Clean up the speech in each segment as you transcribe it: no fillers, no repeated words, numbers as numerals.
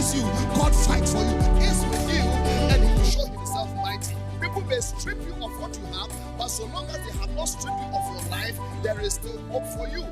chooses you, God fights for you. He's with you, and He will show Himself mighty. People may strip you of what you have, but so long as they have not stripped you of your life, there is still hope for you.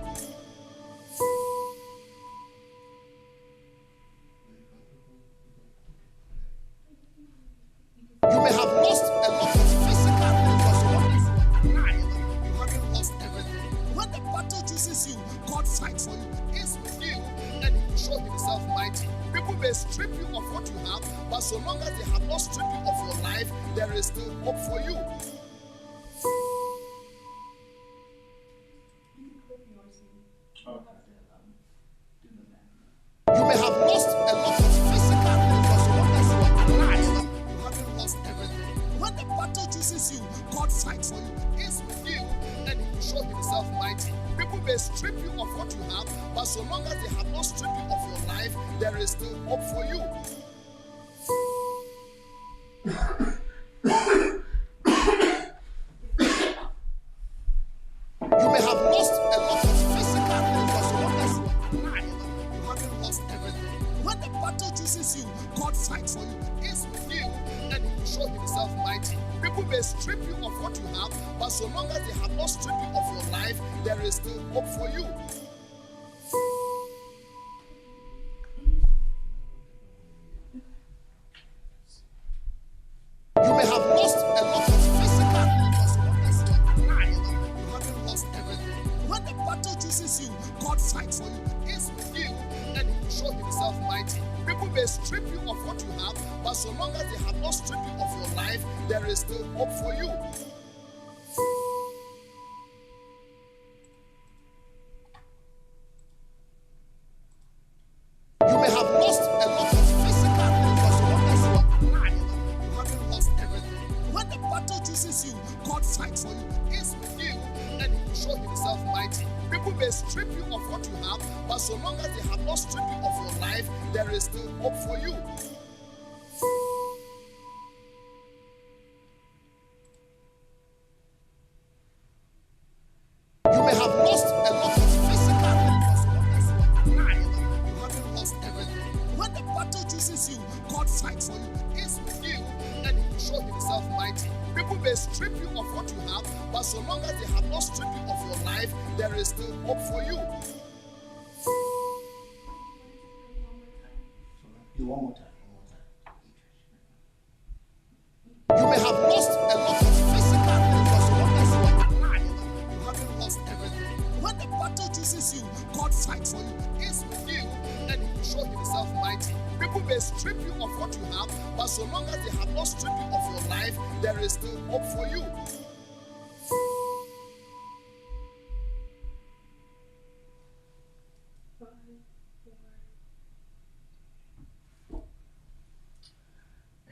You may have lost a lot of physical things, but so long as you are alive, you haven't lost everything. When the battle chooses you, God fights for you. He's with you, and He will show Himself mighty. People may strip you of what you have, but so long as they have not stripped you of your life, there is still hope for you. You may have lost a lot of physical things, but so long as you are alive, you haven't lost everything. When the battle chooses you, God fights for you. He's with you, and He will show Himself mighty. People may strip you of what you have, but so long as they have not stripped you of your life, there is still hope for you. You may have lost a lot of physical things, but so long as you are alive, you haven't lost everything. When the battle chooses you, God fights for you. He's with you, and He will show Himself mighty. People may strip you of what you have, but so long as they have not stripped you of your life, there is still hope for you. You may have lost a lot of physical things, but so long as you are alive, you haven't lost everything. When the battle chooses you, God fights for you. He's with you, and He will show Himself mighty. People may strip you of what you have, but so long as they have not stripped you of your life, there is still hope for you. You may have lost a lot of physical things, but so long as you are alive, you haven't lost everything. When the battle chooses you, God fights for you. He's with you, and He will show Himself mighty. People may strip you of what you have, but so long as they have not stripped you of your life, there is still hope for you. You may have lost a lot of physical things, but so long as you are alive, you haven't lost everything. When the battle chooses you, God fights for you. He's with you, and He will show Himself mighty. People may strip you of what you have, but so long as they have not stripped you of your life, there is still hope for you. One more time. You may have lost a lot of physical things, but so long as you are alive, you haven't lost everything. When the battle chooses you, God fights for you. He's with you, and He will show Himself mighty. People may strip you of what you have, but so long as they have not stripped you of your life, there is still hope for you.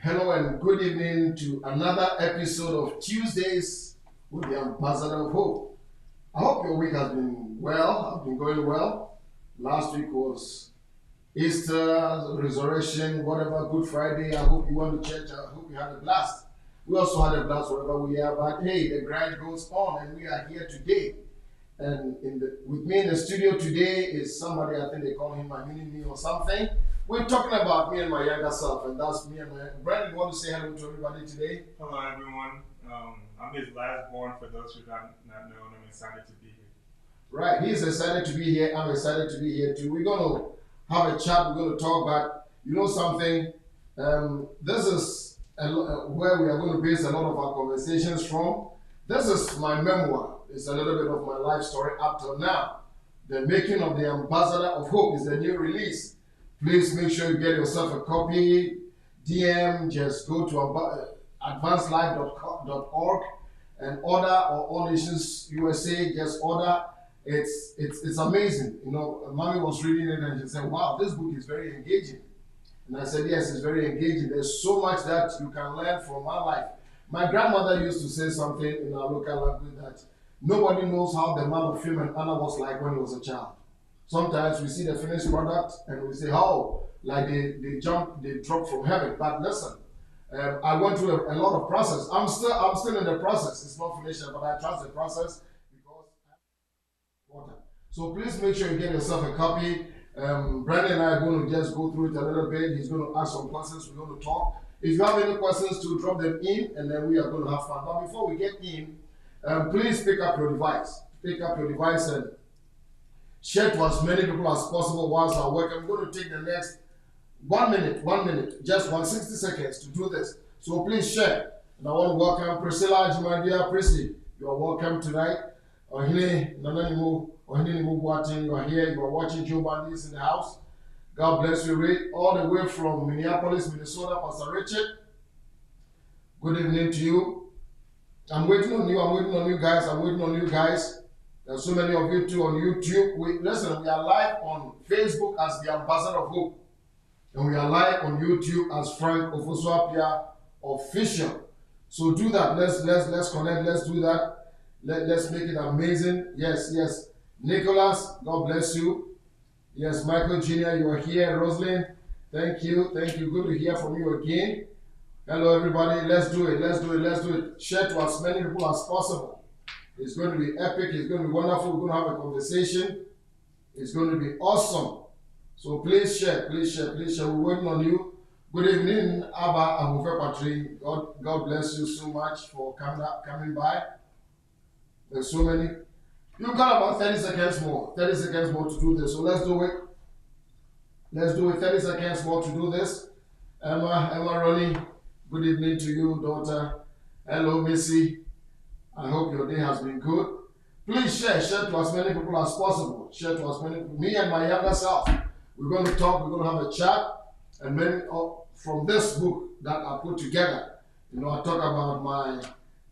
Hello and good evening to another episode of Tuesdays with the Ambassador of Hope. I hope your week has been well, has been going well. Last week was Easter, Resurrection, whatever, Good Friday. I hope you went to church. I hope you had a blast. We also had a blast wherever we are, but hey, the grind goes on and we are here today. And with me in the studio today is somebody, I think they call him my mini-me or something. We're talking about me and my younger self, and that's me and my... Brandon, you want to say hello to everybody today? Hello, everyone. I'm his last born. For those who do not know, I'm excited to be here. Right, he's excited to be here. I'm excited to be here too. We're going to have a chat. We're going to talk about, you know something? This is where we are going to base a lot of our conversations from. This is my memoir. It's a little bit of my life story up till now. The Making of the Ambassador of Hope is the new release. Please make sure you get yourself a copy. DM, just go to advancedlife.org and order, or All Nations USA, just order. It's amazing. You know, Mommy was reading it and she said, wow, this book is very engaging. And I said, yes, it's very engaging. There's so much that you can learn from my life. My grandmother used to say something in our local language that nobody knows how the man of film and Anna was like when he was a child. Sometimes we see the finished product and we say, oh, like they dropped from heaven. But listen, I went through a lot of process. I'm still in the process. It's not finished, but I trust the process because I have water. So please make sure you get yourself a copy. Brandon and I are going to just go through it a little bit. He's going to ask some questions. We're going to talk. If you have any questions, to drop them in, and then we are going to have fun. But before we get in, please pick up your device. Pick up your device and share to as many people as possible whilst I work. I'm going to take the next 1 minute, just 160 seconds to do this. So please share. And I want to welcome Priscilla, Jimadia, Prissy. You are welcome tonight. Ohine, Nananimu, Ohine Nimu Buatin, you are here. You are watching Joe Bandis in the house. God bless you, Ray. All the way from Minneapolis, Minnesota, Pastor Richard. Good evening to you. I'm waiting on you guys. There's so many of you too on YouTube. We are live on Facebook as the Ambassador of Hope. And we are live on YouTube as Frank Ofosu-Appiah Official. So do that. Let's connect. Let's do that. Let's make it amazing. Yes. Nicholas, God bless you. Yes, Michael Jr., you are here. Rosalind, thank you. Good to hear from you again. Hello, everybody. Let's do it. Share to as many people as possible. It's going to be epic. It's going to be wonderful. We're going to have a conversation. It's going to be awesome. So please share. We're waiting on you. Good evening, Abba Ahufe Patri. God bless you so much for coming by. There's so many. You've got about 30 seconds more. 30 seconds more to do this. So let's do it. 30 seconds more to do this. Emma Ronnie, good evening to you, daughter. Hello, Missy. I hope your day has been good. Please share to as many people as possible. Share to as many people. Me and my younger self. We're going to talk, we're going to have a chat. And many from this book that I put together. I talk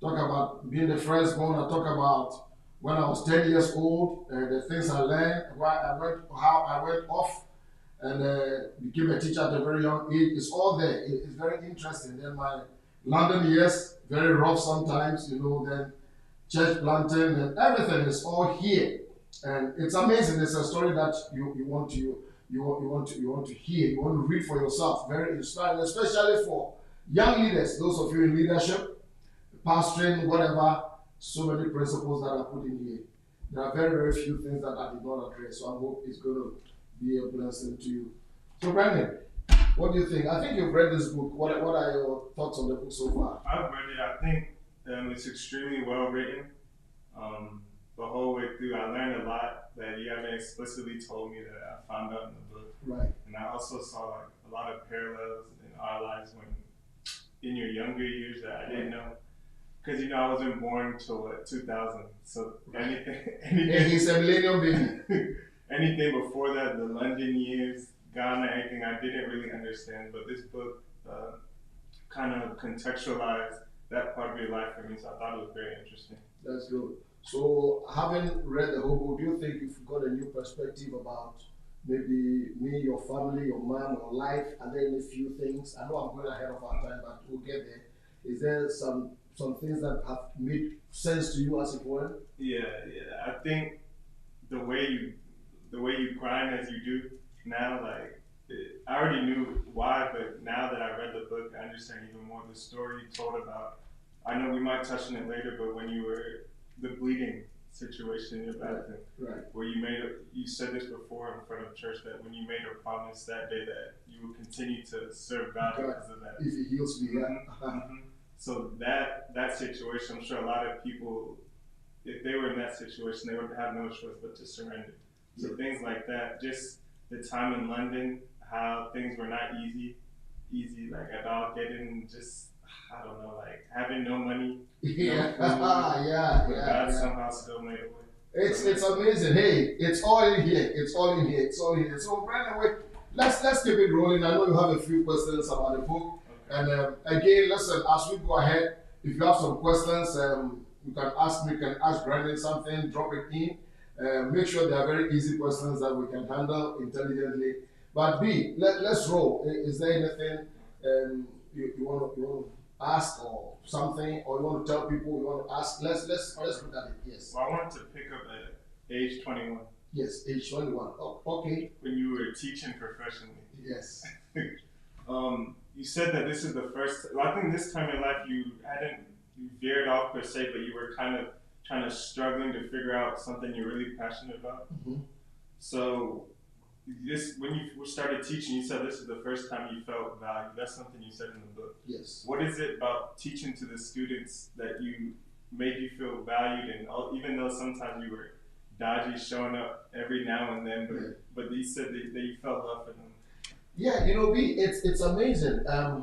about being the firstborn. I talk about when I was 10 years old, the things I learned, how I went off and became a teacher at a very young age. It's all there. It's very interesting. Then my London years, very rough sometimes, then church planting and everything is all here. And it's amazing. It's a story that you want to hear, you want to read for yourself. Very inspiring, especially for young leaders, those of you in leadership, pastoring, whatever. So many principles that are put in here. There are very, very few things that I did not address. So I hope it's going to be a blessing to you. So Brandon, what do you think? I think you've read this book. What are your thoughts on the book so far? I've read it. I think it's extremely well written. The whole way through, I learned a lot that you haven't explicitly told me that I found out in the book. Right. And I also saw a lot of parallels in our lives when in your younger years that I didn't know. Because I wasn't born till 2000, so anything. He's a millennial baby. Anything before that, the London years, Ghana, anything I didn't really understand. But this book kind of contextualized that part of your life for me, so I thought it was very interesting. That's good. So, having read the whole book, do you think you've got a new perspective about maybe me, your family, your mom, or life? Are there any few things? I know I'm going ahead of our time, but we'll get there. Is there some things that have made sense to you as it were? Yeah. I think the way you grind as you do now, I already knew why, but now that I read the book, I understand even more the story you told about. I know we might touch on it later, but when you were the bleeding situation in your bathroom, right. Where you said this before in front of church that when you made a promise that day that you would continue to serve God because of that. If He heals me, yeah. Mm-hmm. So that situation, I'm sure a lot of people, if they were in that situation, they would have no choice but to surrender. So things like that, just the time in London, how things were not easy about getting just, I don't know, having no money. Yeah, no food, yeah. God somehow still made a way. It's amazing. Hey, it's all in here. So Brandon, let's keep it rolling. I know you have a few questions about the book. And again, listen, as we go ahead, if you have some questions, you can ask me, can ask Brandon something, drop it in. Make sure they are very easy questions that we can handle intelligently. But B, let's roll. Is there anything you want to ask or something, or you want to tell people, you want to ask? Let's look at it. Yes. Well, I wanted to pick up at age 21. Yes, age 21. Oh, okay. When you were teaching professionally. Yes. You said that this is the first. Well, I think this time in life you veered off per se, but you were kind of struggling to figure out something you're really passionate about. Mm-hmm. So, this when you started teaching, you said this is the first time you felt valued. That's something you said in the book. Yes. What is it about teaching to the students that you made you feel valued, and even though sometimes you were dodgy, showing up every now and then, but you said that you felt love for them. Yeah, it's amazing. I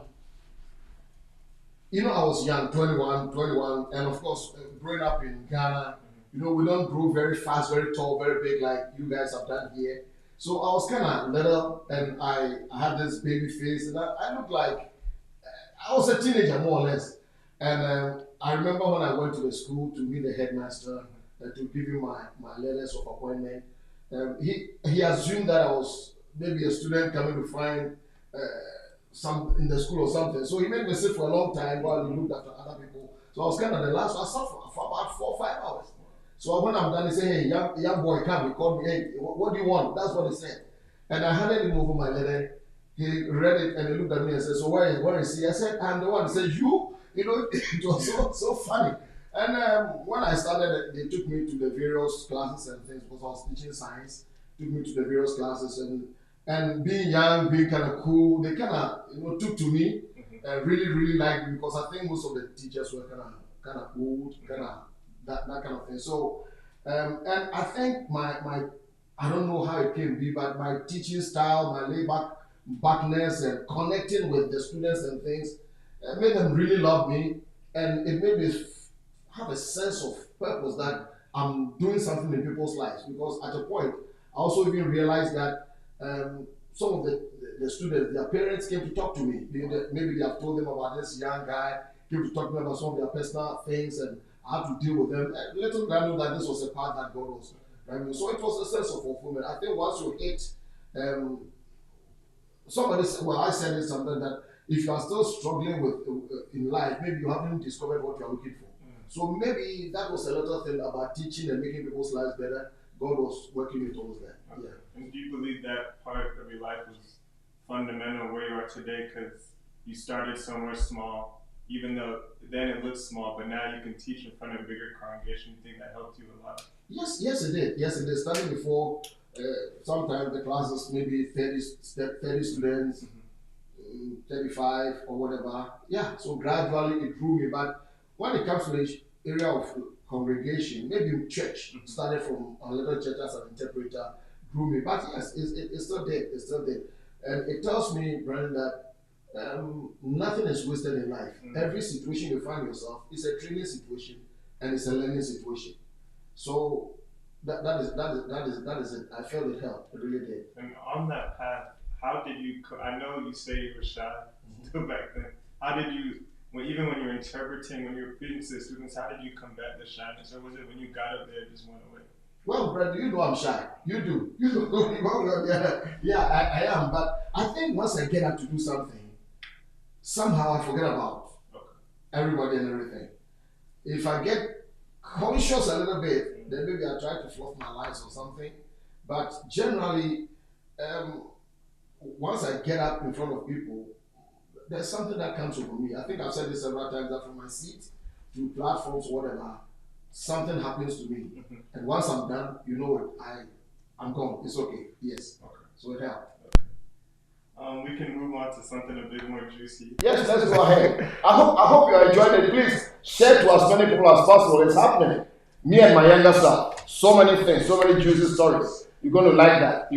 was young, 21, and of course, growing up in Ghana, we don't grow very fast, very tall, very big like you guys have done here. So I was kind of little, and I had this baby face, and I looked like I was a teenager, more or less. And I remember when I went to the school to meet the headmaster to give him my letters of appointment. He assumed that I was maybe a student coming to find some in the school or something. So he made me sit for a long time while he looked after other people. So I was kind of the last. So I sat for about 4 or 5 hours. So when I'm done, he said, "Hey, young boy, come." He called me. "Hey, what do you want?" That's what he said. And I handed him over my letter. He read it and he looked at me and said, "So where is he?" I said, "I'm the one." He said, "You?" It was so funny. And when I started, they took me to the various classes and things because I was teaching science. Took me to the various classes and being young, being kind of cool, they kind of took to me and really really liked me because I think most of the teachers were kind of old, kind of that kind of thing. So and I think my I don't know how it came to be, but my teaching style, my backness and connecting with the students and things made them really love me, and it made me have a sense of purpose that I'm doing something in people's lives. Because at a point, I also even realized that some of the students, their parents came to talk to me. Maybe they have told them about this young guy, came to talk to me about some of their personal things, and I had to deal with them. Little did I know that this was a part that God was. So it was a sense of fulfillment. I think once you hit, somebody said, well, I said it something that if you are still struggling with in life, maybe you haven't discovered what you are looking for. So maybe that was a little thing about teaching and making people's lives better. God was working with towards that. Okay. Yeah. And do you believe that part of your life was fundamental where you are today because you started somewhere small, even though then it looked small, but now you can teach in front of a bigger congregation? You think that helped you a lot? Yes, it did. Starting before, sometimes the classes maybe 30 students, 35 or whatever. Yeah, so gradually it grew me. But when it comes to the area of congregation, maybe church, started from a little church as an interpreter, grew me. But yes, it's still there. It's still there. And it tells me, Brandon, that nothing is wasted in life. Every situation you find yourself is a training situation and it's a learning situation. So that is it. I felt it helped. It really did. And on that path, how did you? I know you say you were shy still back then. How did you? Even when you were interpreting, when you were preaching to the students, how did you combat the shyness, or was it when you got up there, it just went away? Well, Brad, you know I'm shy. You do. Yeah, I am. But I think once I get up to do something, somehow I forget about everybody and everything. If I get conscious a little bit, then maybe I try to fluff my lines or something. But generally, once I get up in front of people, there's something that comes over me. I think I've said this several times, that from my seat to platforms, whatever, something happens to me. And once I'm done, you know it. I'm gone. It's okay. Yes. Okay. So it helped. We can move on to something a bit more juicy. Yes, let's go ahead. I hope you are enjoying it. Please share to as many people as possible. It's happening. Me and my younger son. So many things, so many juicy stories. You're going to like that.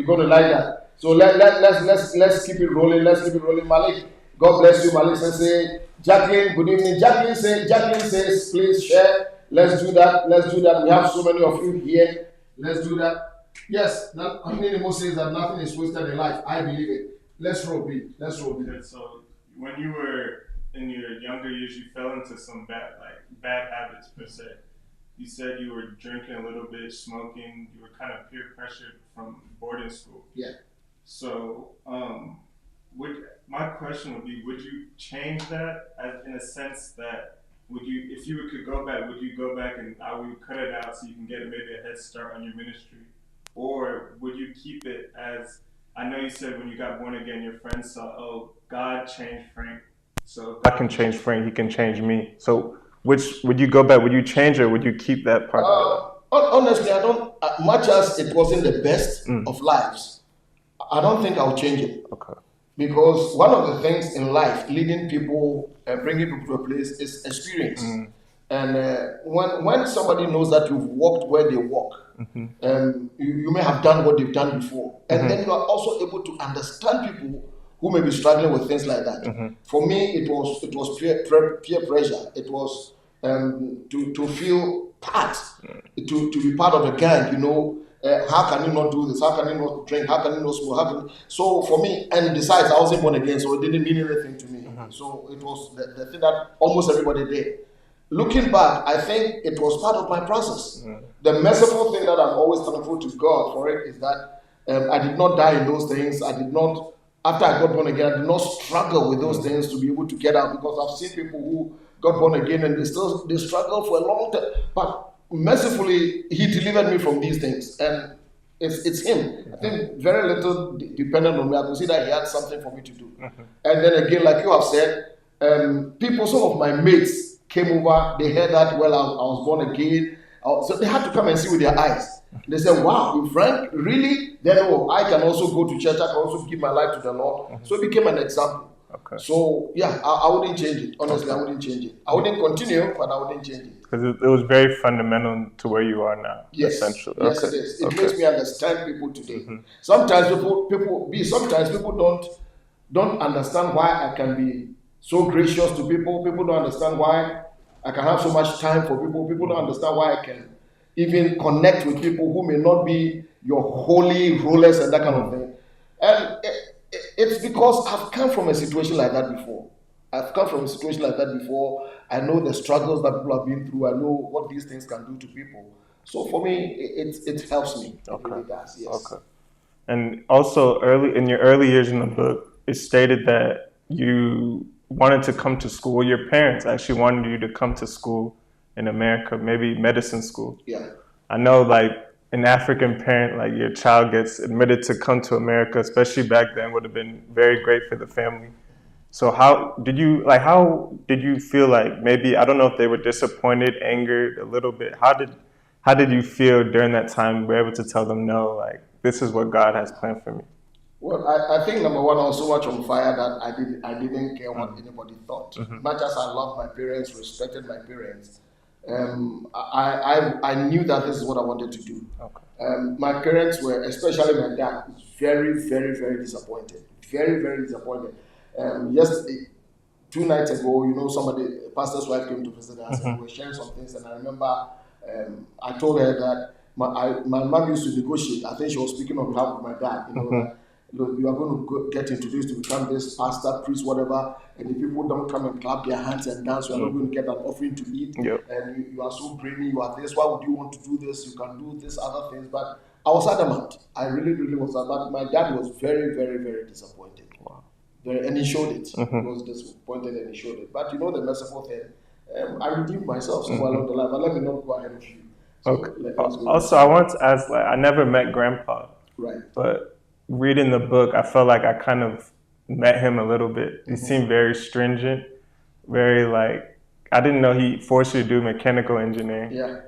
So let's keep it rolling. Malik, God bless you. Malik says, Jacqueline, good evening. Jacqueline says, please share. Let's do that. We have so many of you here. Let's do that. Yes, Nemo says that nothing is wasted in life. I believe it. Let's roll beat. Okay, so when you were in your younger years, you fell into some bad habits per se. You said you were drinking a little bit, smoking. You were kind of peer pressured from boarding school. Yeah. So, my question would be: would you change that in a sense that if you could go back, would you go back and I would cut it out so you can get maybe a head start on your ministry, or would you keep it as? I know you said when you got born again, your friends saw, oh, God changed Frank, so if I can change Frank, he can change me. So, which would you go back? Would you change or would you keep that part? Honestly, I don't. Much as it wasn't the best of lives, I don't think I'll change it. Okay. Because one of the things in life, leading people, bringing people to a place, is experience. And when somebody knows that you've walked where they walk, you may have done what they've done before, and then you are also able to understand people who may be struggling with things like that. For me, it was peer pressure. It was to feel part, to be part of a gang. How can you not do this? How can you not drink? How can you not smoke? So for me, and besides, I wasn't born again, so it didn't mean anything to me. So it was the thing that almost everybody did. Looking back, I think it was part of my process. The merciful thing that I'm always thankful to God for it is that I did not die in those things. I did not, after I got born again, I did not struggle with those things to be able to get out, because I've seen people who got born again and they struggle for a long time. But mercifully, He delivered me from these things, and it's Him. I think very little dependent on me. I could see that He had something for me to do. And then again, like you have said, some of my mates came over. They heard that, well, I was born again, so they had to come and see with their eyes. They said, "Wow, Frank, really? Then I can also go to church. I can also give my life to the Lord." So it became an example. Okay. So yeah, I wouldn't change it. Honestly, I wouldn't change it. I wouldn't continue, but I wouldn't change it. Because it was very fundamental to where you are now. Yes, essentially. yes, Okay. it is. It makes me understand people today. Sometimes people don't understand why I can be so gracious to people. People don't understand why I can have so much time for people. People don't understand why I can even connect with people who may not be your holy rulers and that kind of thing. And it's because I've come from a situation like that before. I know the struggles that people have been through. I know what these things can do to people. So for me, it helps me. It really does, yes. Okay. And also, in your early years in the book, it stated that you wanted to come to school. Your parents actually wanted you to come to school in America, maybe medicine school. Yeah. I know, like, an African parent, like your child gets admitted to come to America, especially back then, would have been very great for the family. So how did you feel like, maybe, I don't know if they were disappointed, angered a little bit. How did you feel during that time? Were able to tell them, no, like, this is what God has planned for me? Well, I think number one, I was so much on fire that I didn't care what anybody thought. Much as I loved my parents, respected my parents, I knew that this is what I wanted to do. Okay. My parents were, especially my dad, very, very, very disappointed. Very, very disappointed. Yesterday, 2 nights ago, a pastor's wife came to visit us and we were sharing some things, and I remember I told her that my mom used to negotiate. I think she was speaking on behalf of my dad. That, look, you are going to get introduced to become this pastor, priest, whatever, and if people don't come and clap their hands and dance, you are not going to get an offering to eat. Yep. And you are so brainy, you are this, why would you want to do this? You can do this, other things. But I was adamant. I really, really was adamant. My dad was very, very, very disappointed. Wow. And he showed it. He was disappointed and he showed it. But the merciful thing, I redeemed myself somewhere along the line, but let me not go ahead of you. So okay. Also, I want to ask, I never met Grandpa. Right. But reading the book, I felt like I kind of met him a little bit. He seemed very stringent, very I didn't know he forced you to do mechanical engineering. Yeah.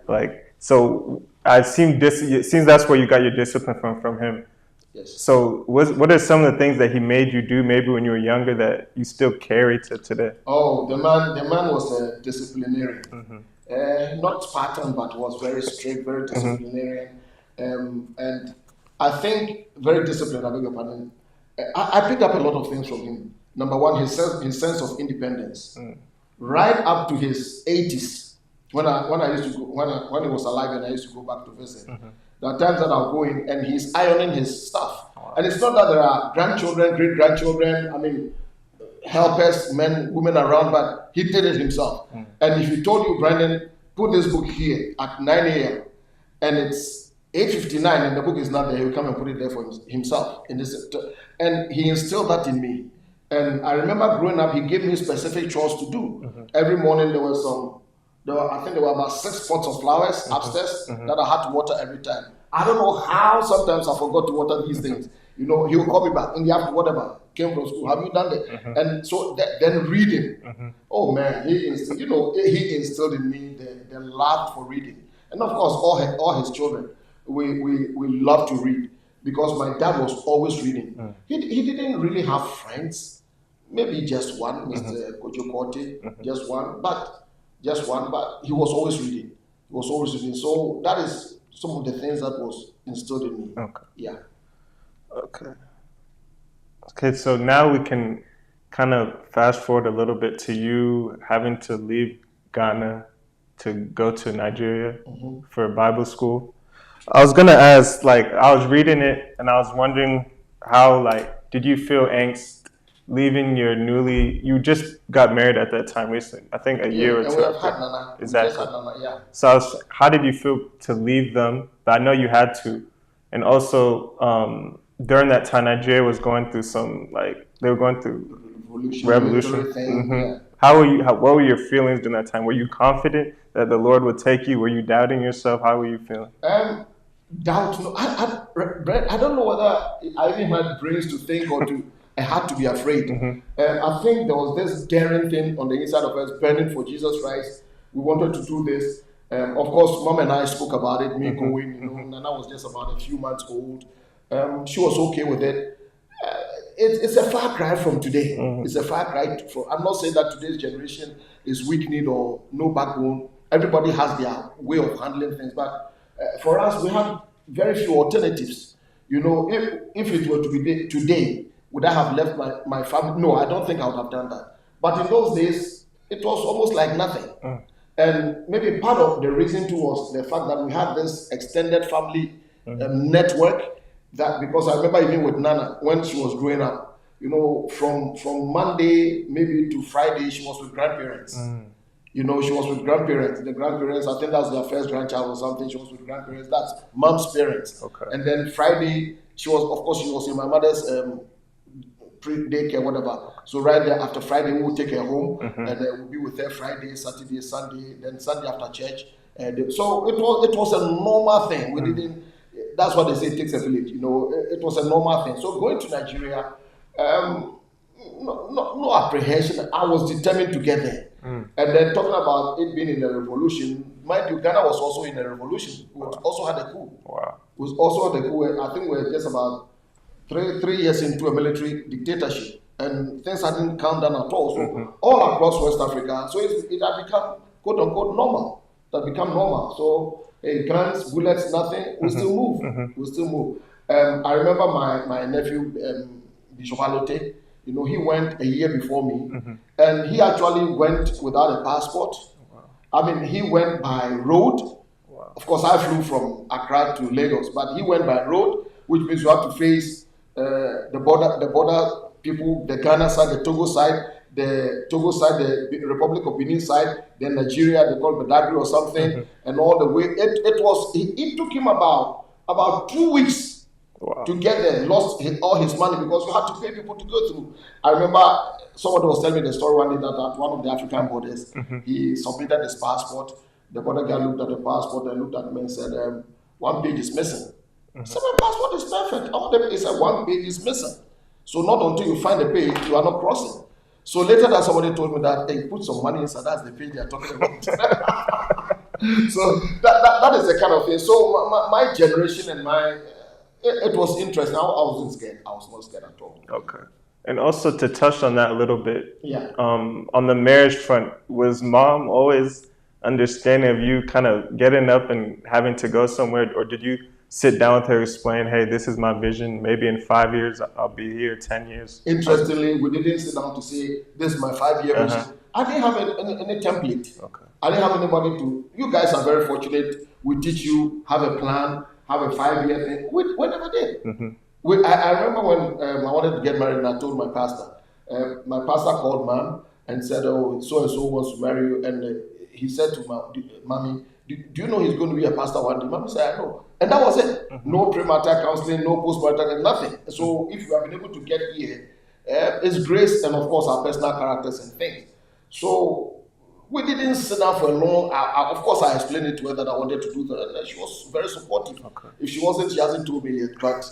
So it seems that's where you got your discipline from him. Yes. So what are some of the things that he made you do maybe when you were younger that you still carry to today? Oh, the man was a disciplinarian. Not Spartan, but was very strict, very disciplinarian. And I think very disciplined, I beg your pardon. I picked up a lot of things from him. Number one, his sense of independence. Right up to his 80s, when I used to go, when he was alive and I used to go back to visit. There are times that I'll go in and he's ironing his stuff. And it's not that there are grandchildren, great-grandchildren, helpers, men, women around, but he did it himself. And if he told you, Brandon, put this book here at 9 a.m. and it's 8:59 and the book is not there, he'll come and put it there for himself. And he instilled that in me. And I remember growing up, he gave me specific chores to do. Every morning I think there were about 6 pots of flowers upstairs that I had to water every time. I don't know how sometimes I forgot to water these things. He will call me back in the afternoon, whatever, came from school, have you done that? And so then reading. Oh man, he instilled in me the love for reading. And of course, all his children, we love to read. because my dad was always reading. He didn't really have friends, maybe just one, Mr. Kojo Kote, just one, but he was always reading. He was always reading. So that is some of the things that was instilled in me. Okay. Yeah. Okay, so now we can kind of fast forward a little bit to you having to leave Ghana to go to Nigeria for Bible school. I was gonna ask, like, I was reading it and I was wondering how, like, did you feel angst leaving your you just got married at that time recently, I think a year or two. We have had Nana. Exactly. Yeah. So how did you feel to leave them? But I know you had to. And also, during that time, Nigeria was going through they were going through revolution. Thing, yeah. What were your feelings during that time? Were you confident that the Lord would take you? Were you doubting yourself? How were you feeling? Doubt. No, I don't know whether I even had brains to think or I had to be afraid. I think there was this daring thing on the inside of us, burning for Jesus Christ. We wanted to do this. Of course, Mom and I spoke about it, me going, Nana was just about a few months old. She was okay with it. It's a far cry from today. It's a far cry. I'm not saying that today's generation is weak-kneed or no backbone. Everybody has their way of handling things. But for us, we have very few alternatives. You know, if it were to be today, would I have left my family? No, I don't think I would have done that. But in those days, it was almost like nothing. And maybe part of the reason too was the fact that we had this extended family network. That because I remember even with Nana when she was growing up, you know, from Monday maybe to Friday she was with grandparents. You know, she was with grandparents. The grandparents, I think that's their first grandchild or something. She was with grandparents. That's mom's parents. Okay. And then Friday she was in my mother's pre-daycare, whatever. So right there after Friday we will take her home and then we'll be with her Friday, Saturday, Sunday, then Sunday after church. So it was a normal thing. We didn't. That's what they say, it takes a village. You know, it was a normal thing. So going to Nigeria, no apprehension. I was determined to get there. And then talking about it being in a revolution, mind you, Ghana was also in a revolution. We also had a coup. Wow. It was also the coup. I think we're just about three years into a military dictatorship, and things hadn't calmed down at all. So all across West Africa, so it had become quote unquote normal. It had become normal. So guns, bullets, nothing. We still move. We still move. I remember my nephew, Bishop Alote. You know, he went a year before me, and he actually went without a passport. Wow. I mean, he went by road. Wow. Of course, I flew from Accra to Lagos, but he went by road, which means you have to face the border people, the Ghana side, the Togo side, the Republic of Benin side, then Nigeria, they call it Badagry or something, and all the way. It took him about 2 weeks to get there. Lost all his money because you had to pay people to go through. I remember somebody was telling me the story one day that at one of the African borders, he submitted his passport. The border guy looked at the passport and looked at him and said, one page is missing. I said, my passport is perfect. He said, one page is missing. So not until you find the page, you are not crossing. So later that somebody told me that, hey, put some money inside, that's the page they're talking about. So that is the kind of thing. So my generation and it was interesting. I wasn't scared. I was not scared at all. Okay. And also to touch on that a little bit, yeah. On the marriage front, was mom always understanding of you kind of getting up and having to go somewhere, or did you sit down with her, explain, hey, this is my vision, maybe in 5 years I'll be here, 10 years? Interestingly, we didn't sit down to say, this is my 5-year vision. I didn't have any template. Okay. I didn't have anybody you guys are very fortunate. We teach you, have a plan, have a 5-year thing. We never did. I remember when I wanted to get married and I told my pastor. My pastor called mom and said, oh, so-and-so wants to marry you. And he said to mommy, do you know he's going to be a pastor one day? Mommy said, I know. And that was it. No premarital counseling, no postmarital, nothing. So if you have been able to get here, it's grace and of course our personal characters and things. So we didn't sit down for a long. Of course, I explained it to her that I wanted to do that, and she was very supportive. Okay. If she wasn't, she hasn't told me yet, but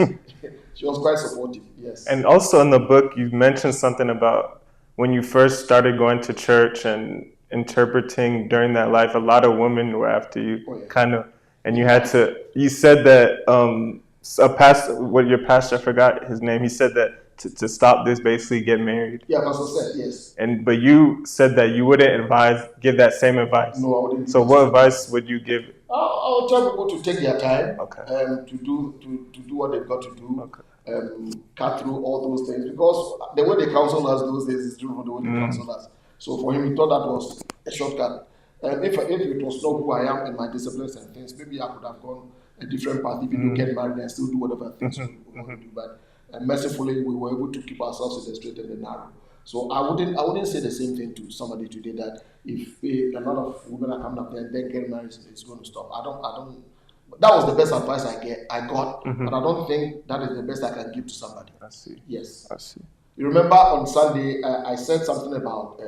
she was quite supportive. Yes. And also in the book, you mentioned something about when you first started going to church and interpreting during that life. A lot of women were after you, kind of, and you had to. You said that what your pastor, I forgot his name, he said that to stop this, basically get married. Yeah, Pastor said, yes. But you said that you wouldn't give that same advice. No, I wouldn't. So what advice would you give? I'll tell people to take their time, Okay. to do what they've got to do, Okay. cut through all those things, because the way they counsel us those days is different from the way they counsel us. So for him, he thought that was a shortcut. If it was not who I am and my disciplines and things, maybe I could have gone a different path, even to get married and still do whatever things we want to do. But mercifully, we were able to keep ourselves in the straight and the narrow. So I wouldn't say the same thing to somebody today that if a lot of women are coming up there and then getting married, it's going to stop. I don't. That was the best advice I got, but I don't think that is the best I can give to somebody. I see. Yes. I see. You remember on Sunday I said something about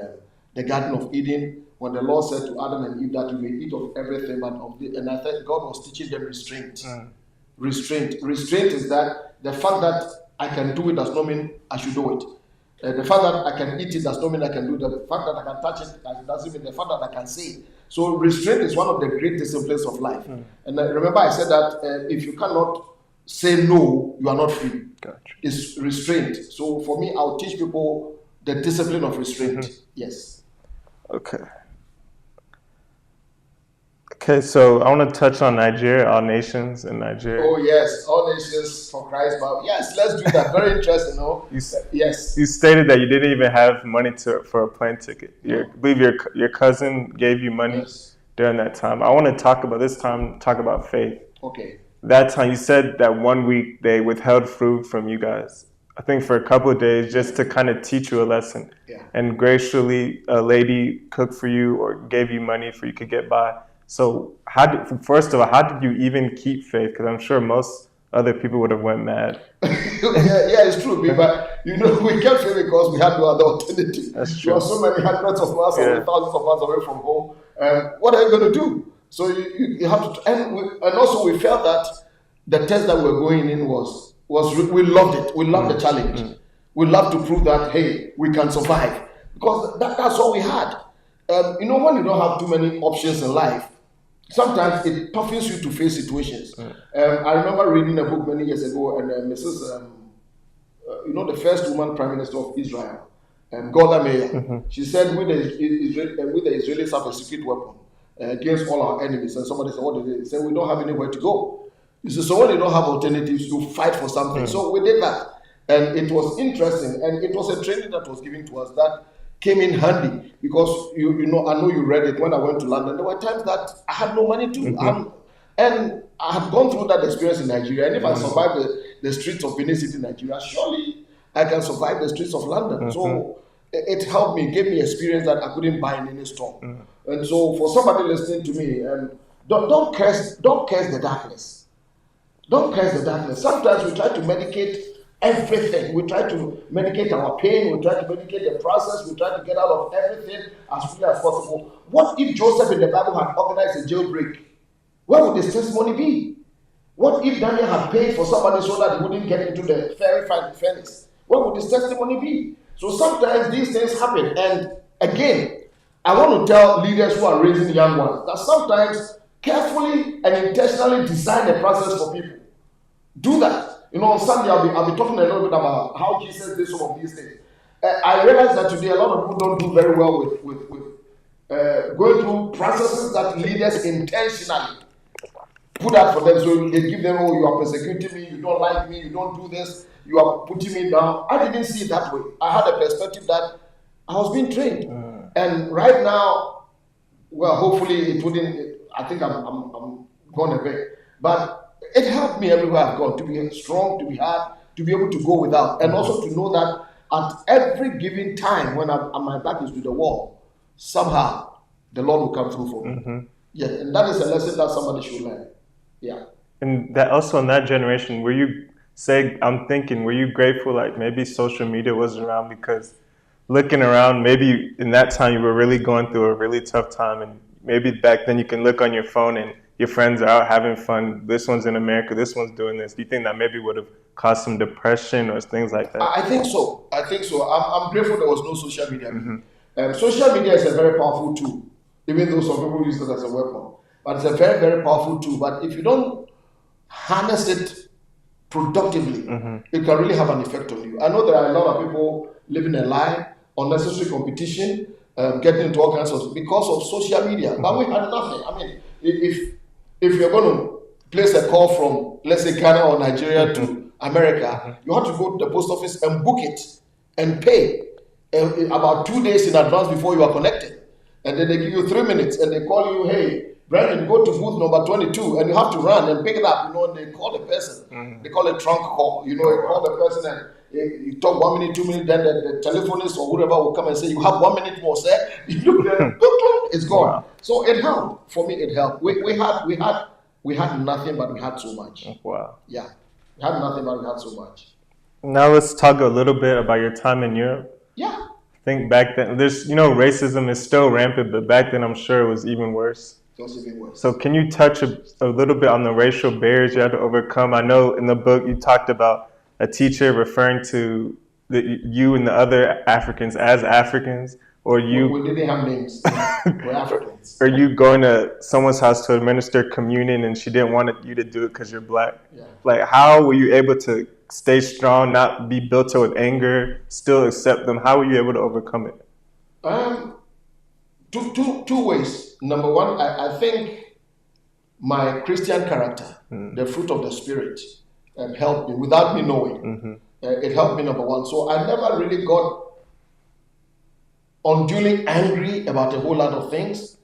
the Garden of Eden when the Lord said to Adam and Eve that you may eat of everything, and I think God was teaching them restraint. Restraint is that the fact that I can do it does not mean I should do it. The fact that I can eat it does not mean I can do it. The fact that I can touch it doesn't mean the fact that I can see it. So restraint is one of the great disciplines of life. And remember I said that if you cannot say no, you are not free. Gotcha. It's restraint. So for me, I'll teach people the discipline of restraint. Yes. Okay. Okay, so I want to touch on Nigeria, all nations in Nigeria. Oh yes, all nations for Christ. But yes, let's do that. Very interesting, no? Yes. You stated that you didn't even have money for a plane ticket. I believe your cousin gave you money during that time. I want to talk about faith. Okay. That time you said that 1 week they withheld food from you guys. I think for a couple of days just to kind of teach you a lesson. Yeah. And graciously a lady cooked for you or gave you money for you could get by. So first of all, how did you even keep faith? Because I'm sure most other people would have went mad. yeah, it's true. But we kept faith because we had no other alternative. That's true. We are so many hundreds of miles away, thousands of miles away from home. What are you going to do? So you have to, and also we felt that the test that we were going in was we loved it. We loved the challenge. We loved to prove that hey, we can survive because that's all we had. When you don't have too many options in life, sometimes it toughens you to face situations. I remember reading a book many years ago, and Mrs. The first woman prime minister of Israel, Golda Meir, she said, "With the Israelis have a secret weapon against all our enemies." And somebody said, "What is it?" He said, "We don't have anywhere to go." He said, "So when you don't have alternatives, you fight for something." So we did that, and it was interesting, and it was a training that was given to us that came in handy because I know you read it when I went to London. There were times that I had no money to, and I had gone through that experience in Nigeria. And if I survive the streets of Benin City, Nigeria, surely I can survive the streets of London. So it helped me, gave me experience that I couldn't buy in any store. And so for somebody listening to me, don't curse the darkness. Don't curse the darkness. Sometimes we try to medicate everything. We try to medicate our pain. We try to medicate the process. We try to get out of everything as quickly as possible. What if Joseph in the Bible had organized a jailbreak? Where would his testimony be? What if Daniel had paid for somebody so that he wouldn't get into the fiery furnace? What would his testimony be? So sometimes these things happen. And again, I want to tell leaders who are raising young ones that sometimes carefully and intentionally design the process for people. Do that. On Sunday, I'll be talking a little bit about how Jesus did some of these things. I realize that today a lot of people don't do very well with going through processes that leaders intentionally put out for them. So they give them, you are persecuting me, you don't like me, you don't do this, you are putting me down. I didn't see it that way. I had a perspective that I was being trained. And right now, well, hopefully it wouldn't, I think I'm gone a bit. But it helped me everywhere I've gone to be strong, to be hard, to be able to go without, and also to know that at every given time when my back is to the wall, somehow the Lord will come through for me. Yeah, and that is a lesson that somebody should learn. Yeah. And that also in that generation, were you grateful like maybe social media wasn't around because looking around, maybe in that time you were really going through a really tough time, and maybe back then you can look on your phone and your friends are out having fun. This one's in America. This one's doing this. Do you think that maybe would have caused some depression or things like that? I think so. I'm grateful there was no social media. Social media is a very powerful tool, even though some people use it as a weapon. But it's a very, very powerful tool. But if you don't harness it productively, it can really have an effect on you. I know there are a lot of people living a lie, unnecessary competition, getting into all kinds of because of social media. But we had nothing. I mean, if you're going to place a call from, let's say, Ghana or Nigeria to America, you have to go to the post office and book it and pay about 2 days in advance before you are connected. And then they give you 3 minutes and they call you, hey, Brandon, go to booth number 22, and you have to run and pick it up, and they call the person. They call it trunk call. You call the person and you talk 1 minute, 2 minutes, then the telephonist or whoever will come and say, you have 1 minute more, sir. You look there, it's gone. Wow. So it helped. For me, it helped. We had nothing, but we had so much. Wow. Yeah. We had nothing, but we had so much. Now let's talk a little bit about your time in Europe. Yeah. I think back then, racism is still rampant, but back then I'm sure it was even worse. It was even worse. So can you touch a little bit on the racial barriers you had to overcome? I know in the book you talked about a teacher referring to you and the other Africans as Africans, or you... We didn't have names. We're Africans. Or you going to someone's house to administer communion and she didn't want you to do it because you're black. Yeah. Like, how were you able to stay strong, not be built up with anger, still accept them? How were you able to overcome it? Two ways. Number one, I think my Christian character, the fruit of the Spirit, helped me without me knowing. It helped me, number one. So I never really got unduly angry about a whole lot of things.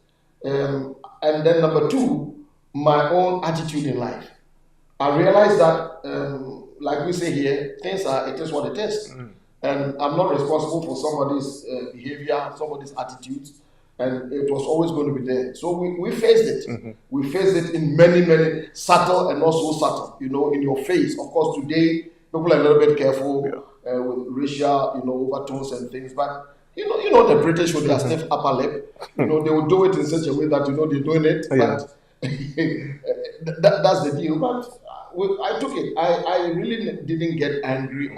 And then number two, my own attitude in life. I realized that, like we say here, it is what it is. And I'm not responsible for somebody's behavior, somebody's attitudes. And it was always going to be there. So we faced it. We faced it in many, many subtle and not so subtle, in your face. Of course, today, people are a little bit careful with racial, overtones and things. But, the British with their stiff upper lip, they will do it in such a way that, they're doing it. But that's the deal. But I took it. I really didn't get angry.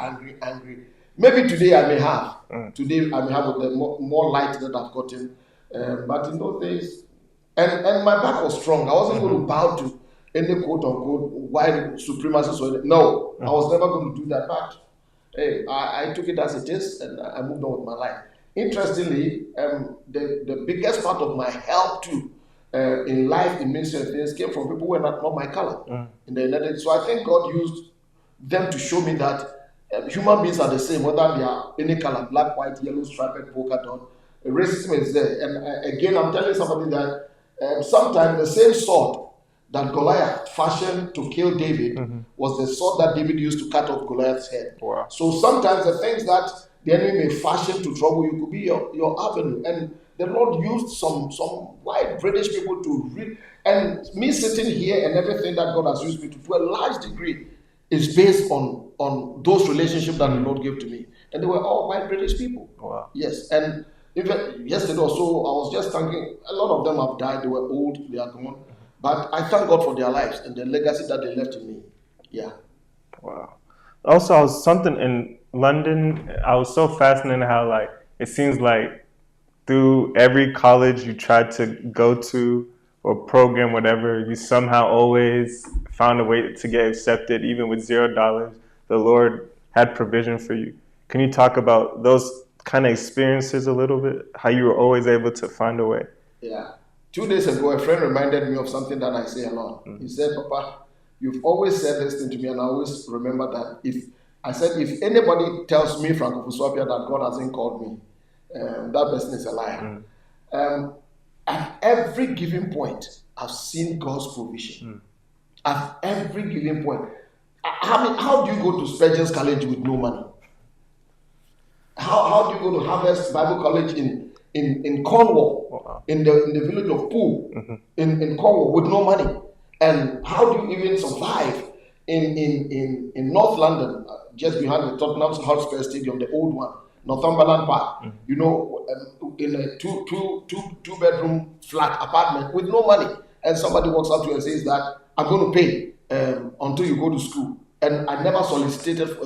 Maybe today I may have. Today I may have with the more light that I've gotten. But in those days, and my back was strong. I wasn't going to bow to any quote-unquote white supremacists. No, I was never going to do that. But hey, I took it as it is, and I moved on with my life. Interestingly, the biggest part of my help too in life, in ministry and things, came from people who were not my color. In the United. So I think God used them to show me that human beings are the same, whether they are any color, black, white, yellow, striped, polka dot. Racism is there. And again, I'm telling somebody that sometimes the same sword that Goliath fashioned to kill David was the sword that David used to cut off Goliath's head. Wow. So sometimes the things that the enemy may fashion to trouble you could be your avenue. And the Lord used some white British people to read. And me sitting here and everything that God has used me to a large degree is based on those relationships that the Lord gave to me. And they were all white British people. Wow. Yes. And even yesterday or so, I was just thinking, a lot of them have died, they were old, they are gone. But I thank God for their lives and the legacy that they left in me. Yeah. Wow. Also, I was something in London, I was so fascinated how, it seems like through every college you tried to go to or program, whatever, you somehow always found a way to get accepted, even with $0. The Lord had provision for you. Can you talk about those kind of experiences a little bit, how you were always able to find a way? Yeah. 2 days ago, a friend reminded me of something that I say a lot. He said, Papa, you've always said this thing to me, and I always remember that. If anybody tells me from Ofosu-Appiah that God hasn't called me, that person is a liar. At every given point, I've seen God's provision. At every given point. How do you go to Spurgeon's College with no money? How do you go to Harvest Bible College in Cornwall, in the village of Poole, in Cornwall with no money? And how do you even survive in North London, just behind the Tottenham Hotspur Stadium, the old one, Northumberland Park, in a two bedroom flat apartment with no money? And somebody walks up to you and says that I'm going to pay until you go to school. And I never solicited for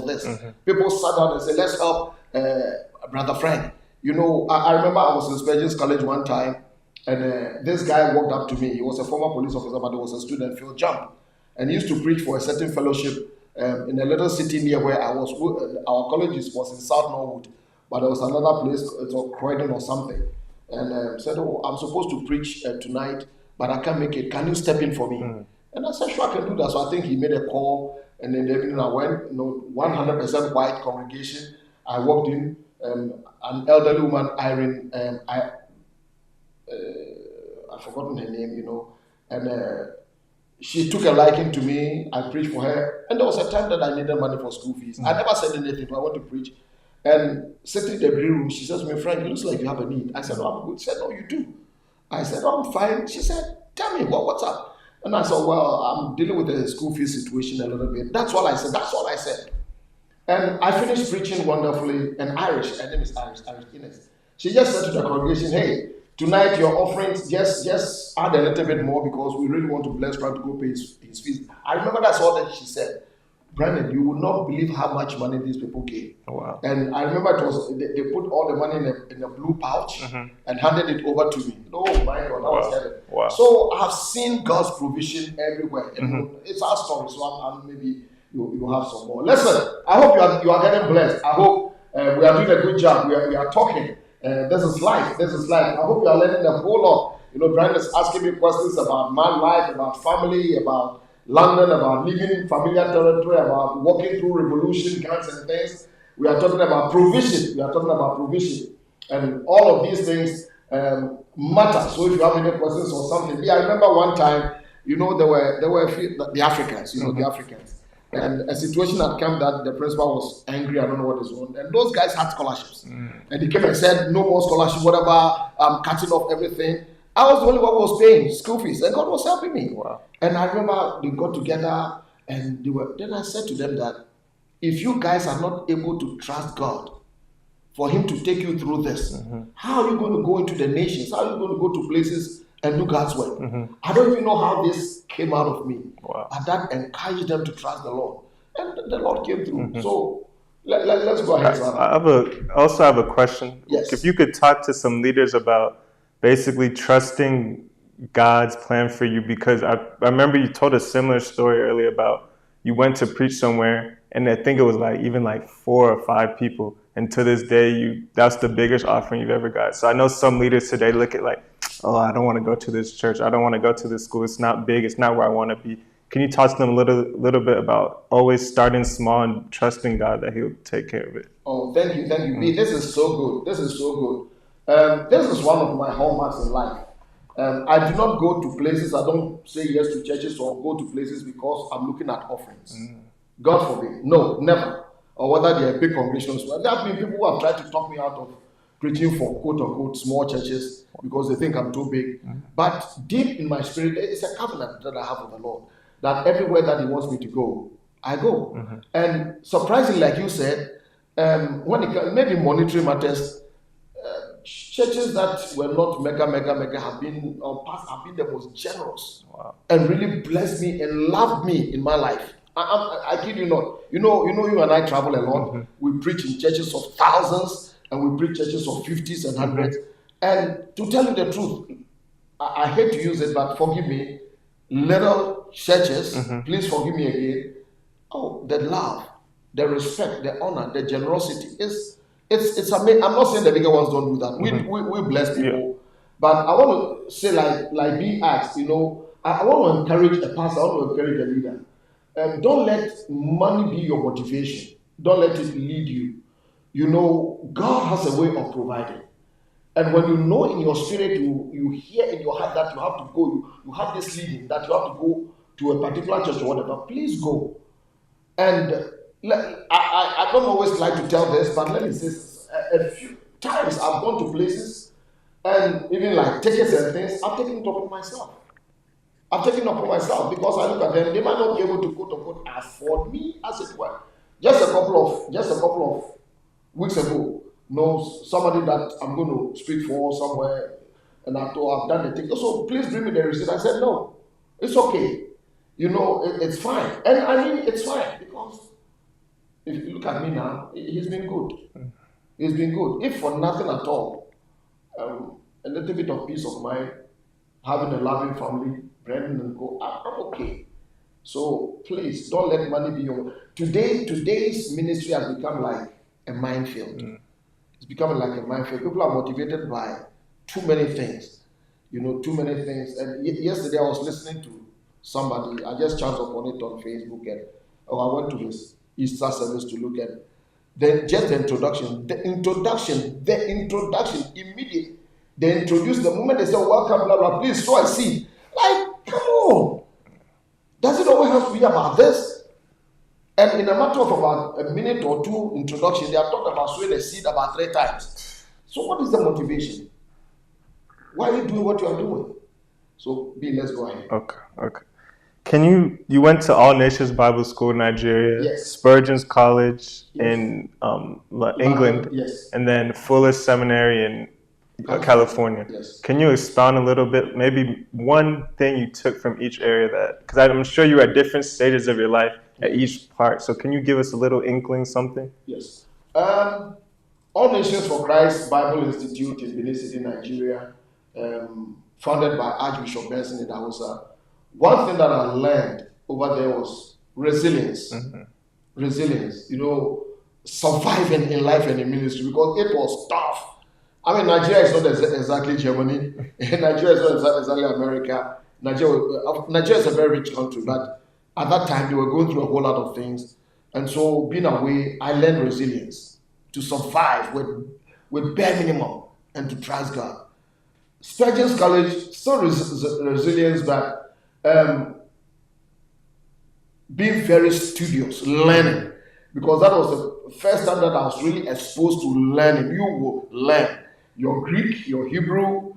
this. People sat down and said, let's help Brother Frank. I remember I was in Spurgeon's College one time, and this guy walked up to me. He was a former police officer, but he was a student, Phil Jump. and he used to preach for a certain fellowship in a little city near where I was. Our college was in South Norwood, but there was another place, it was Croydon or something. And said, "Oh, I'm supposed to preach tonight, but I can't make it. Can you step in for me?" And I said, "Sure, I can do that." So I think he made a call, and in the evening I went. 100% white congregation. I walked in. An elderly woman, Irene, I've forgotten her name, and she took a liking to me. I preached for her, and there was a time that I needed money for school fees. I never said anything, but I want to preach. And sitting in the green room, she says to me, "Frank, it looks like you have a need." I said, "No, I'm good." She said, "No, you do." I said, "No, I'm fine." She said, "Tell me, what's up?" And I said, "Well, I'm dealing with the school fees situation a little bit." That's all I said. And I finished preaching wonderfully. And Irish, her name is Irish Shyness. She just said to the congregation, "Hey, tonight your offerings, just add a little bit more because we really want to bless Frank to go pay his fees." I remember that's all that she said. "Brandon, you will not believe how much money these people gave." Wow. And I remember they put all the money in a blue pouch and handed it over to me. Oh my God, that was heaven. Wow. So I've seen God's provision everywhere. And it's our story, so I'm maybe you have some more. Listen, I hope you are getting blessed. I hope we are doing a good job. We are talking. This is life. I hope you are learning a whole lot. Brian is asking me questions about my life, about family, about London, about living in familiar territory, about walking through revolution, kinds and things. We are talking about provision. And all of these things matter. So if you have any questions or something, I remember one time, there were a few, the Africans, the Africans. And a situation had come that the principal was angry, I don't know what is wrong. And those guys had scholarships. And he came and said, "No more scholarship, whatever, I'm cutting off everything." I was the only one who was paying school fees, and God was helping me. Wow. And I remember they got together, and then I said to them that if you guys are not able to trust God for Him to take you through this, how are you going to go into the nations? How are you going to go to places and do God's work? I don't even know how this came out of me. Wow. But that encouraged them to trust the Lord. And the Lord came through. So let's go ahead. I also have a question. Yes. If you could talk to some leaders about basically trusting God's plan for you, because I remember you told a similar story earlier about you went to preach somewhere, and I think it was even 4 or 5 people, and to this day that's the biggest offering you've ever got. So I know some leaders today look at "Oh, I don't want to go to this church, I don't want to go to this school, it's not big, it's not where I want to be." Can you talk to them a little bit about always starting small and trusting God that He'll take care of it? Oh, thank you. B, this is so good. This is one of my hallmarks in life. I do not go to places, I don't say yes to churches or go to places because I'm looking at offerings. God forbid. No, never. Or whether they are big congregations. There have been people who have tried to talk me out of preaching for quote-unquote small churches because they think I'm too big. But deep in my spirit, it's a covenant that I have with the Lord, that everywhere that He wants me to go, I go. And surprisingly, like you said, when it comes, maybe monetary matters, churches that were not mega have been the most generous. Wow. And really blessed me and loved me in my life. I kid you not. You and I travel a lot. We preach in churches of thousands, and we preach churches of 50s and 100s. And to tell you the truth, I hate to use it, but forgive me, little churches, please forgive me again. Oh, the love, the respect, the honor, the generosity it's amazing. I'm not saying the bigger ones don't do that. We bless people, but I want to say like being asked. I want to encourage a pastor. I want to encourage a leader. Don't let money be your motivation. Don't let it lead you. God has a way of providing. And when you know in your spirit, you hear in your heart that you have to go, you have this leading, that you have to go to a particular church or whatever, please go. And I don't always like to tell this, but let me say a few times I've gone to places and even tickets and things, I've taken it upon myself. Because I look at them, they might not be able to quote unquote afford me, as it were. Just a couple of weeks ago, somebody that I'm going to speak for somewhere, and I've done the ticket. So please bring me the receipt. I said no, it's okay. It's fine, and I mean it's fine because if you look at me now, He's been good. He's been good. If for nothing at all, a little bit of peace of mind, having a loving family, Brendan and go, I'm okay. So please don't let money be your. Today's ministry has become like a minefield. It's becoming like a minefield. People are motivated by too many things, too many things. And yesterday I was listening to somebody. I just chanced upon it on Facebook, and I went to his Easter service to look at. Then just the introduction, immediately. They introduce the moment they say welcome, blah blah. Please sow a seed. Like, come on. Does it always have to be about this? And in a matter of about a minute or two introduction, they have talked about sowing a seed about 3 times. So what is the motivation? Why are you doing what you are doing? So let's go ahead. Okay. You went to All Nations Bible School in Nigeria, Yes. Spurgeon's College Yes. in England, Yes. and then Fuller Seminary in California. Yes. Can you expound a little bit, maybe one thing you took from each area because I'm sure you were at different stages of your life at each part. So can you give us a little inkling, something? Yes. All Nations for Christ Bible Institute in Benin City, Nigeria, founded by Archbishop Benson Idahosa. One thing that I learned over there was resilience. Mm-hmm. Resilience, surviving in life and in ministry, because it was tough. I mean, Nigeria is not exactly Germany. Nigeria is not exactly America. Nigeria is a very rich country, but at that time they were going through a whole lot of things. And so being away, I learned resilience to survive with bare minimum and to trust God. Spurgeon's College, still resilience, but being very studious, learning. Because that was the first time that I was really exposed to learning. You will learn your Greek, your Hebrew,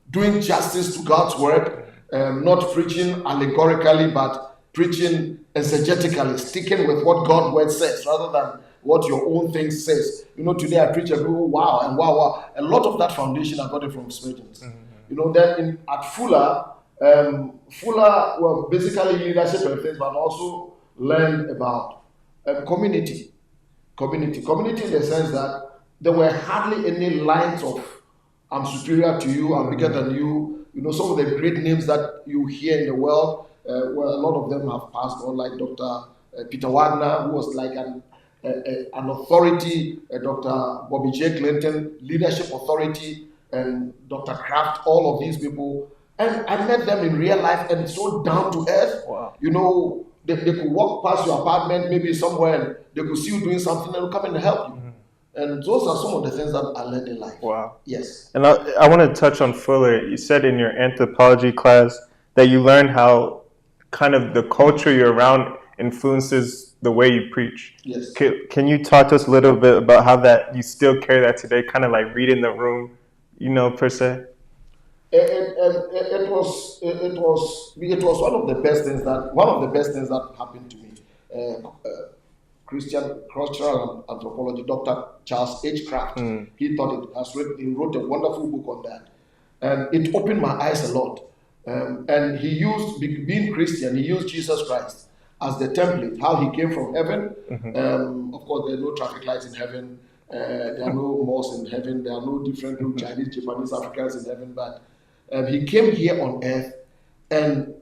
doing justice to God's word, not preaching allegorically, but preaching exegetically, sticking with what God's word says rather than what your own thing says. Today I preach and people, wow, and wow. A lot of that foundation I got it from Spurgeon's. Mm-hmm. Then at Fuller, basically leadership and things, but also learned about community in the sense that there were hardly any lines of I'm superior to you, I'm bigger than you. Some of the great names that you hear in the world, well, a lot of them have passed on, like Dr. Peter Wagner, who was like an authority, Dr. Bobby J. Clinton, leadership authority, and Dr. Kraft, all of these people. And I met them in real life and so down to earth. Wow. They could walk past your apartment, maybe somewhere, and they could see you doing something and come and help you. Mm-hmm. And those are some of the things that I learned in life. Wow. Yes. And I want to touch on Fuller. You said in your anthropology class that you learned how kind of the culture you're around influences the way you preach. Yes. Can you talk to us a little bit about how that you still carry that today, kind of like reading the room, per se? It was one of the best things that happened to me. Christian cultural anthropology, Dr. Charles H. Kraft. He wrote a wonderful book on that, and it opened my eyes a lot. And he used, being Christian, he used Jesus Christ as the template, how he came from heaven. Mm-hmm. Of course, there are no traffic lights in heaven. There are no mosques in heaven. There are no different Chinese, Japanese, Africans in heaven. But he came here on earth and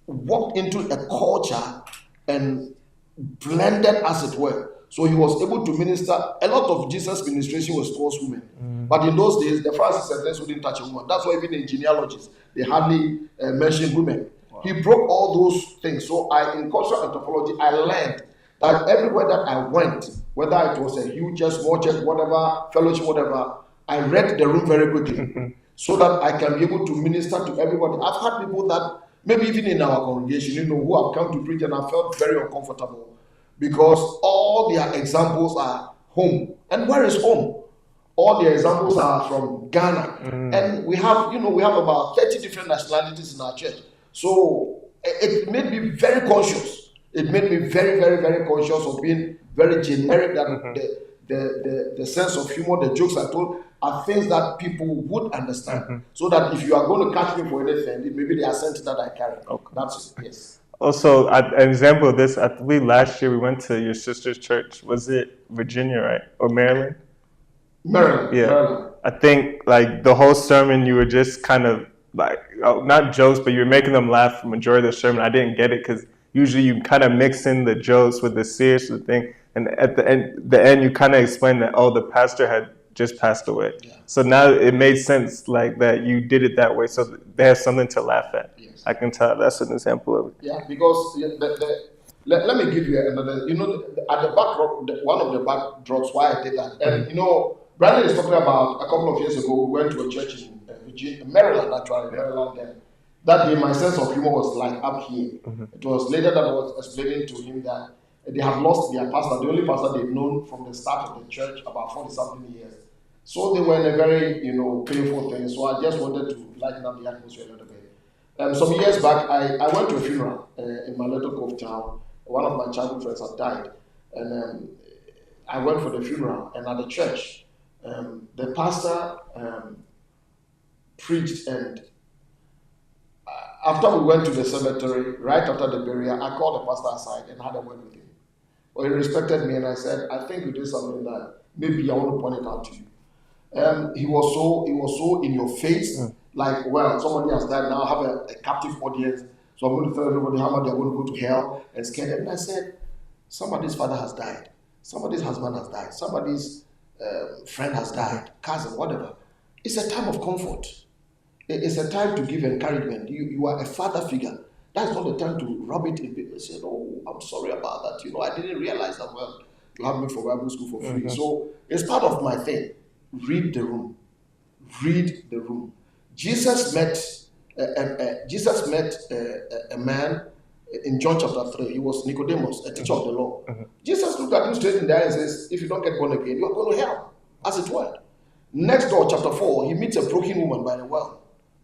walked into a culture and blended, as it were. So he was able to minister. A lot of Jesus' ministration was towards women. But in those days, the Pharisees and those wouldn't touch a woman. That's why even in genealogies, they hardly mention women. Wow. He broke all those things. So in cultural anthropology, I learned that everywhere that I went, whether it was a huge church, small church, whatever, fellowship, whatever, I read the room very quickly so that I can be able to minister to everybody. I've had people that, maybe even in our congregation, who have come to preach and I felt very uncomfortable because all their examples are home. And where is home? All their examples are from Ghana. And we have about 30 different nationalities in our church. So it made me very conscious. It made me very, very, very conscious of being very generic, that the sense of humor, the jokes I told are things that people would understand. So that if you are going to catch me for anything, it may be the accent that I carry. Okay. That's it, yes. Also, an example of this, I believe last year we went to your sister's church. Was it Virginia, right? Or Maryland? Maryland. Yeah. Maryland. I think like the whole sermon, you were just kind of like not jokes, but you were making them laugh for majority of the sermon. I didn't get it because usually you kind of mix in the jokes with the serious thing, and at the end you kind of explain that the pastor had just passed away. Yeah. So now it made sense like that you did it that way, so they have something to laugh at. Yes. I can tell that's an example of it. Yeah, because let me give you another. At the backdrop, one of the backdrops why I did that, and Brandon is talking about a couple of years ago. We went to a church in Maryland, actually, Maryland. And that day, my sense of humor was like up here. It was later that I was explaining to him that they have lost their pastor, the only pastor they've known from the start of the church, about 40-something years. So they were in a very, painful thing. So I just wanted to lighten up the atmosphere a little bit. Some years back, I went to a funeral in my little cove town. One of my childhood friends had died, and I went for the funeral. And at the church, the pastor preached, and after we went to the cemetery, right after the burial, I called the pastor aside and had a word with him. Well, he respected me, and I said, I think you did something that maybe I want to point it out to you. He was so in your face, like, well, somebody has died now, I have a captive audience, so I'm going to tell everybody how much they're going to go to hell and scare them. And I said, somebody's father has died, somebody's husband has died, somebody's friend has died, cousin, whatever. It's a time of comfort. It's a time to give encouragement. You are a father figure. That's not the time to rub it in people and say, oh, I'm sorry about that. I didn't realize that, well, you have me for Bible school for free. So it's part of my thing. Read the room. Read the room. Jesus met a man in John chapter 3. He was Nicodemus, a teacher of the law. Jesus looked at him straight in the eye and says, if you don't get born again, you are going to hell, as it were. Next door, chapter 4, he meets a broken woman by the well.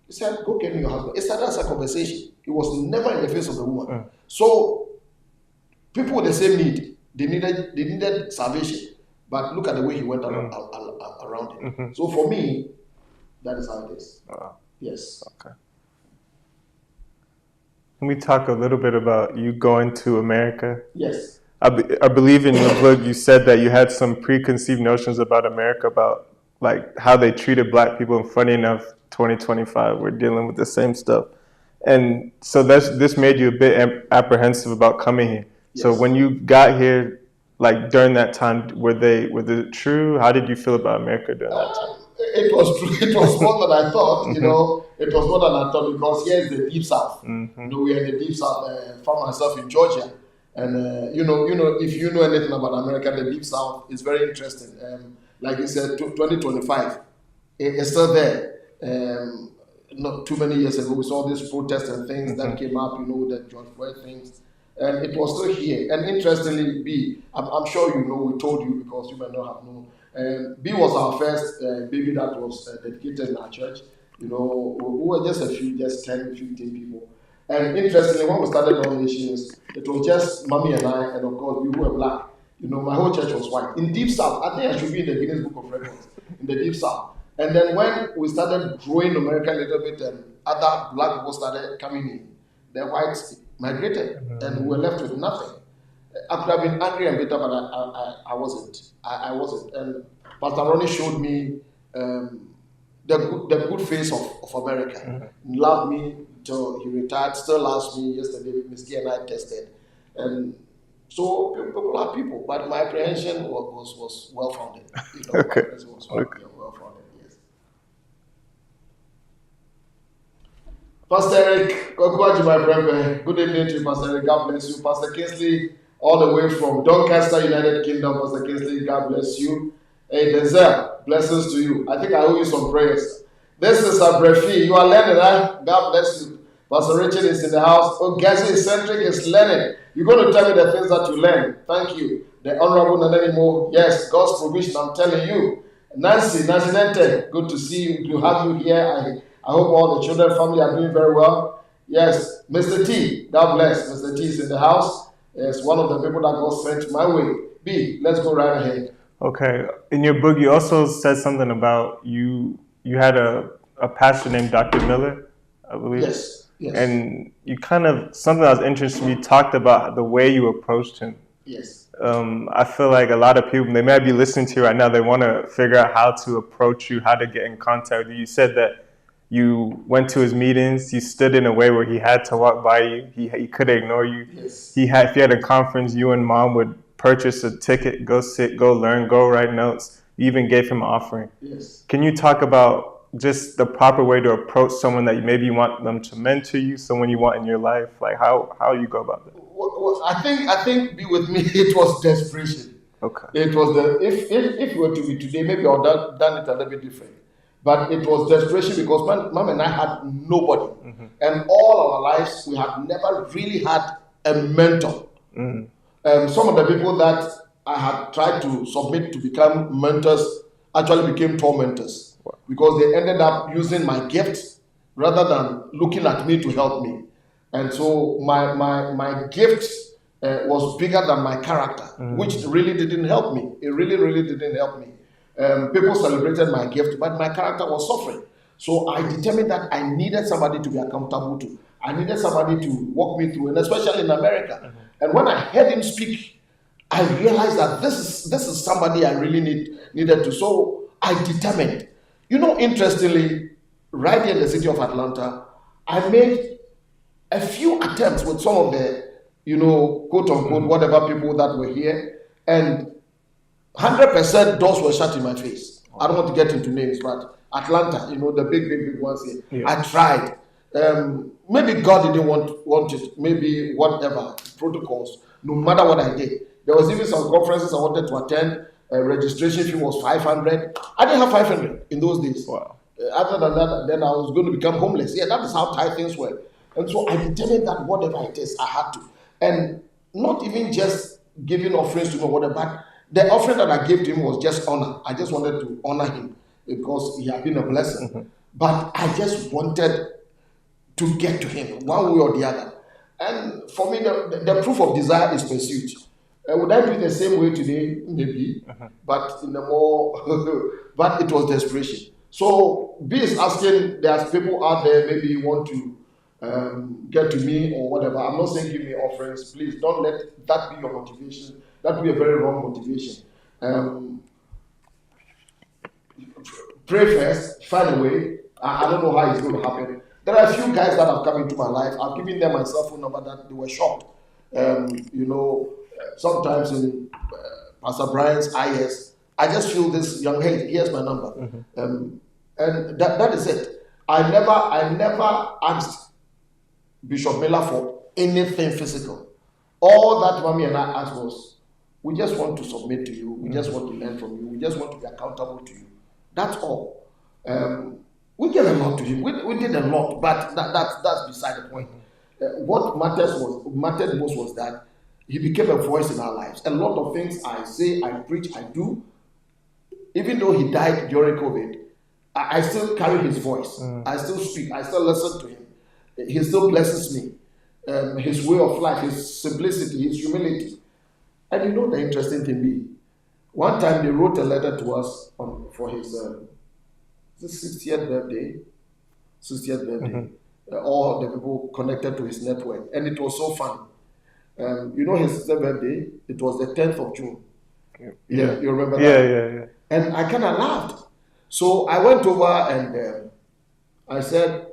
He said, go get me your husband. It started as a conversation. He was never in the face of the woman. So people with the same need, they needed salvation. But look at the way he went around it. So for me, that is how it is. Yes. Okay. Can we talk a little bit about you going to America? Yes. I believe in your book you said that you had some preconceived notions about America, about like how they treated black people. And funny enough, 2025, we're dealing with the same stuff. And so this made you a bit apprehensive about coming here. Yes. So when you got here, like during that time, were they true? How did you feel about America during that time? It was true. It was more than I thought. It was more than I thought, because here is the deep south. We are in the deep south. I found myself in Georgia, and if you know anything about America, the deep south is very interesting. Like you said, 2025, it's still there. Not too many years ago, we saw these protests and things that came up. The George Floyd things. And it was still here. And interestingly, B, I'm sure we told you because you may not have known. B was our first baby that was dedicated in our church. We were just 10, 15 people. And interestingly, when we started on Shyness, it was just mommy and I, and of course, we were black. My whole church was white. In Deep South, I think I should be in the Guinness Book of Records, in the Deep South. And then when we started growing America a little bit, and other black people started coming in, the whites migrated, and we were left with nothing. I could have been angry and bitter, but I wasn't. I wasn't. And Pastor Ronnie showed me the good face of America. He loved me till he retired, still loves me. Yesterday, Misty and I tested. And so people are people, but my apprehension was well-founded. Okay. My apprehension was well-founded, yes. Pastor Eric, my brother. Good evening to you, Pastor Eric. God bless you. Pastor Kingsley, all the way from Doncaster, United Kingdom. Pastor Kingsley, God bless you. Hey, Denzel, blessings to you. I think I owe you some prayers. This is a Brefi. You are learning, huh? God bless you. Pastor Richard is in the house. Oh, Gazi Eccentric is learning. You're going to tell me the things that you learn. Thank you. The Honorable Nananimo. Yes, God's provision, I'm telling you. Nancy Nente, good to see you, to have you here. I hope all the children, family are doing very well. Yes, Mr. T, God bless. Mr. T is in the house. Yes, one of the people that God sent my way. B, let's go right ahead. Okay. In your book, you also said something about you had a pastor named Dr. Miller, I believe. Yes. Yes. And you kind of, something that was interesting to me, talked about the way you approached him. Yes. I feel like a lot of people, they might be listening to you right now, they want to figure out how to approach you, how to get in contact with you. You said that You went to his meetings. You stood in a way where he had to walk by you. He couldn't ignore you. Yes. If he had a conference, you and mom would purchase a ticket, go sit, go learn, go write notes. You even gave him an offering. Yes. Can you talk about just the proper way to approach someone that maybe you want them to mentor you, someone you want in your life? Like how you go about that? Well, I think be with me. It was desperation. Okay. It was if it were to be today, maybe I would have done it a little bit different. But it was desperation because mom and I had nobody, and all our lives we had never really had a mentor. Some of the people that I had tried to submit to become mentors actually became tormentors because they ended up using my gift rather than looking at me to help me. And so my gift was bigger than my character, which really didn't help me. It really didn't help me. People celebrated my gift, but my character was suffering. So I determined that I needed somebody to be accountable to. I needed somebody to walk me through, and especially in America. And when I heard him speak, I realized that this is somebody I really needed to. So I determined. Interestingly, right here in the city of Atlanta, I made a few attempts with some of the, quote unquote, whatever people that were here, and 100% doors were shut in my face. I don't want to get into names, but Atlanta, the big ones here. Yeah. I tried. Maybe God didn't want it. Maybe whatever protocols. No matter what I did, there was even some conferences I wanted to attend. Registration fee was 500. I didn't have 500 in those days. Wow. Other than that, then I was going to become homeless. Yeah, that is how tight things were. And so I determined that whatever it is, I had to. And not even just giving offerings to me or whatever, but the offering that I gave to him was just honor. I just wanted to honor him because he had been a blessing. But I just wanted to get to him one way or the other. And for me, the proof of desire is pursuit. Would I do it the same way today? Maybe. But in a more, but it was desperation. So B is asking, there's people out there, maybe you want to get to me or whatever. I'm not saying give me offerings. Please don't let that be your motivation. That would be a very wrong motivation. Pray first, find a way. I don't know how it's going to happen. There are a few guys that have come into my life. I've given them my cell phone number that they were shocked. Sometimes in Pastor Brian's IS, I just feel this young, hey, here's my number. And that is it. I never asked Bishop Miller for anything physical. All that mommy and I asked was, we just want to submit to you. We just want to learn from you. We just want to be accountable to you. That's all. We gave a lot to him. We did a lot, but that's beside the point. What mattered most was that he became a voice in our lives. A lot of things I say, I preach, I do. Even though he died during COVID, I still carry his voice. I still speak. I still listen to him. He still blesses me. His way of life, his simplicity, his humility. And the interesting thing be, one time they wrote a letter to us for his 60th birthday. All the people connected to his network. And it was so funny. His 60th birthday, it was the 10th of June. Yeah, you remember that? Yeah. And I kind of laughed. So I went over and I said,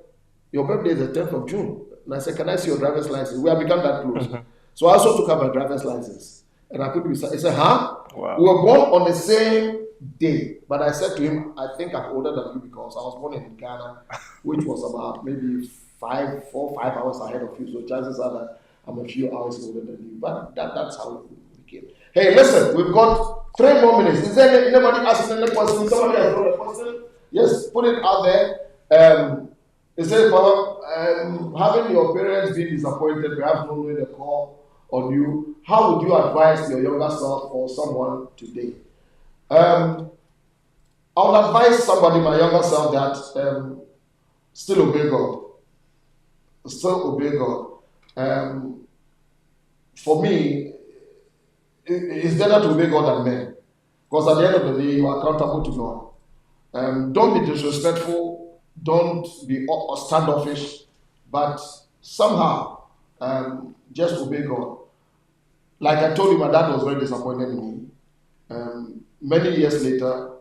your birthday is the 10th of June. And I said, can I see your driver's license? We have become that close. So I also took out my driver's license. And I put it beside. He said, huh? Wow. We were born on the same day. But I said to him, I think I'm older than you because I was born in Ghana, which was about maybe 5 hours ahead of you. So chances are that I'm a few hours older than you. But that's how we became. Hey, listen, we've got 3 more minutes. Is there anybody asking any question? Somebody has got a question? Yes, put it out there. It says, having your parents be disappointed, perhaps not knowing the call on you, how would you advise your younger self or someone today? I would advise somebody, my younger self, that still obey God. Still obey God. For me, it's better to obey God than men. Because at the end of the day, you are accountable to God. Don't be disrespectful. Don't be standoffish. But somehow, just obey God. Like I told you, my dad was very disappointed in me. Many years later,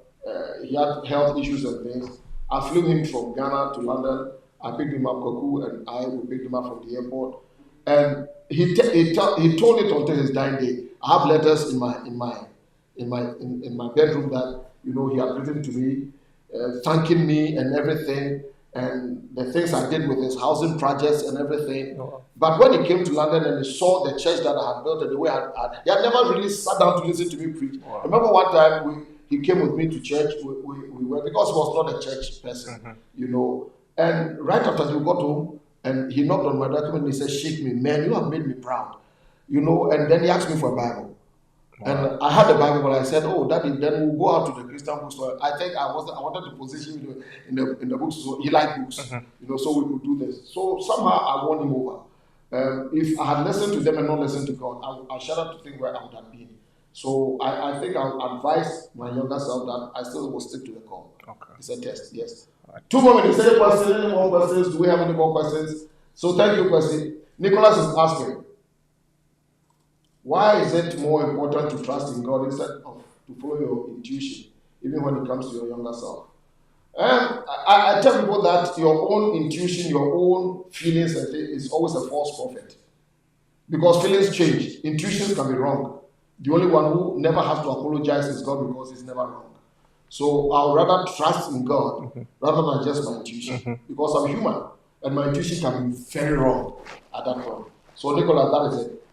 he had health issues and things. I flew him from Ghana to London. I picked him up, Koku and we picked him up from the airport. And he told it until his dying day. I have letters in my bedroom that he had written to me, thanking me and everything, and the things I did with his housing projects and everything. Oh, But when he came to London and he saw the church that I had built and the way he had never really sat down to listen to me preach. wow. I remember one time he came with me to church. We were, because he was not a church person, And right after we got home, and he knocked on my door and he said, "Shake me, man, you have made me proud." And then he asked me for a Bible. Wow. And I had the Bible, but I said, "Oh, Daddy, then we'll go out to the Christian bookstore." I think I wanted to position him in the bookstore. He liked books, so we could do this. So somehow I won him over. If I had listened to them and not listened to God, I shudder to think where I would have been. So I think I would advise my younger self that I still will stick to the call. Okay. It's a test, yes. 2 more minutes. Any questions? Any more questions? Do we have any more questions? So thank you, question. Nicholas is asking, why is it more important to trust in God instead of to follow your intuition, even when it comes to your younger self? I tell people that your own intuition, your own feelings, I think, is always a false prophet. Because feelings change. Intuitions can be wrong. The only one who never has to apologize is God, because he's never wrong. So I'll rather trust in God rather than just my intuition, because I'm human and my intuition can be very wrong at that point. So Nicholas, that is it.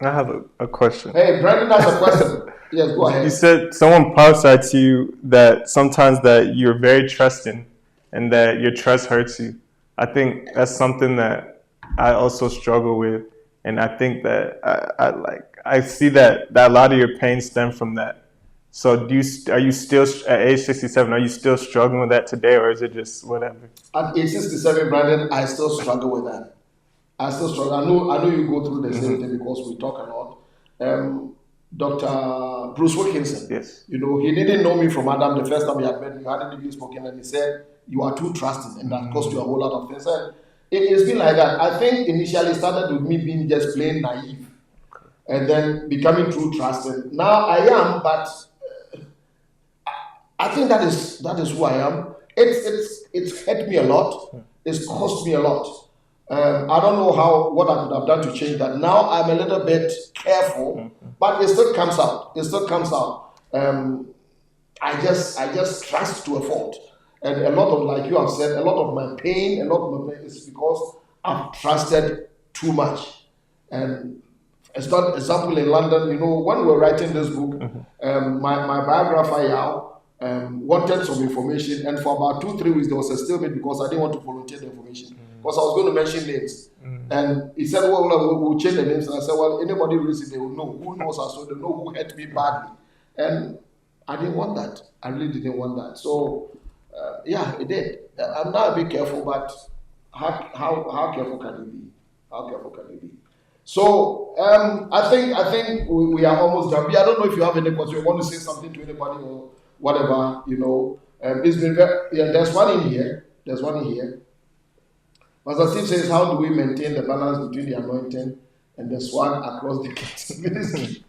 I have a question. Hey, Brandon has a question. Yes, go ahead. You said someone prophesied to you that sometimes that you're very trusting and that your trust hurts you. I think that's something that I also struggle with, and I think that I see that a lot of your pain stems from that. So are you still at age 67? Are you still struggling with that today, or is it just whatever? At age 67, Brandon, I still struggle with that. I still struggle. I know you go through the same thing because we talk a lot. Dr. Bruce Wilkinson, Yes. he didn't know me from Adam the first time he had met me. I hadn't even spoken, and he said, "You are too trusting," and that cost you a whole lot of things. And it's been like that. I think initially it started with me being just plain naive, and then becoming true trusting. Now I am, but I think that is who I am. It's hurt me a lot. It's cost me a lot. I don't know what I could have done to change that. Now I'm a little bit careful, but it still comes out. It still comes out. I just trust to a fault, and a lot of, like you have said, a lot of my pain, is because I've trusted too much. And it's not example in London. When we were writing this book, my biographer Yao wanted some information, and for about 2-3 weeks there was a stalemate because I didn't want to volunteer the information because I was going to mention names. And he said, "Well, we'll change the names." And I said, "Well, anybody reads it, they will know. Who knows us, so they know who hurt me badly." And I didn't want that. I really didn't want that. So it did. I'm now a bit careful, but how careful can you be? How careful can you be? So I think we are almost done. I don't know if you have any questions. You want to say something to anybody or whatever, it's been there's one in here. Pastor Steve says, "How do we maintain the balance between the anointing and the swag across the kids ministry?"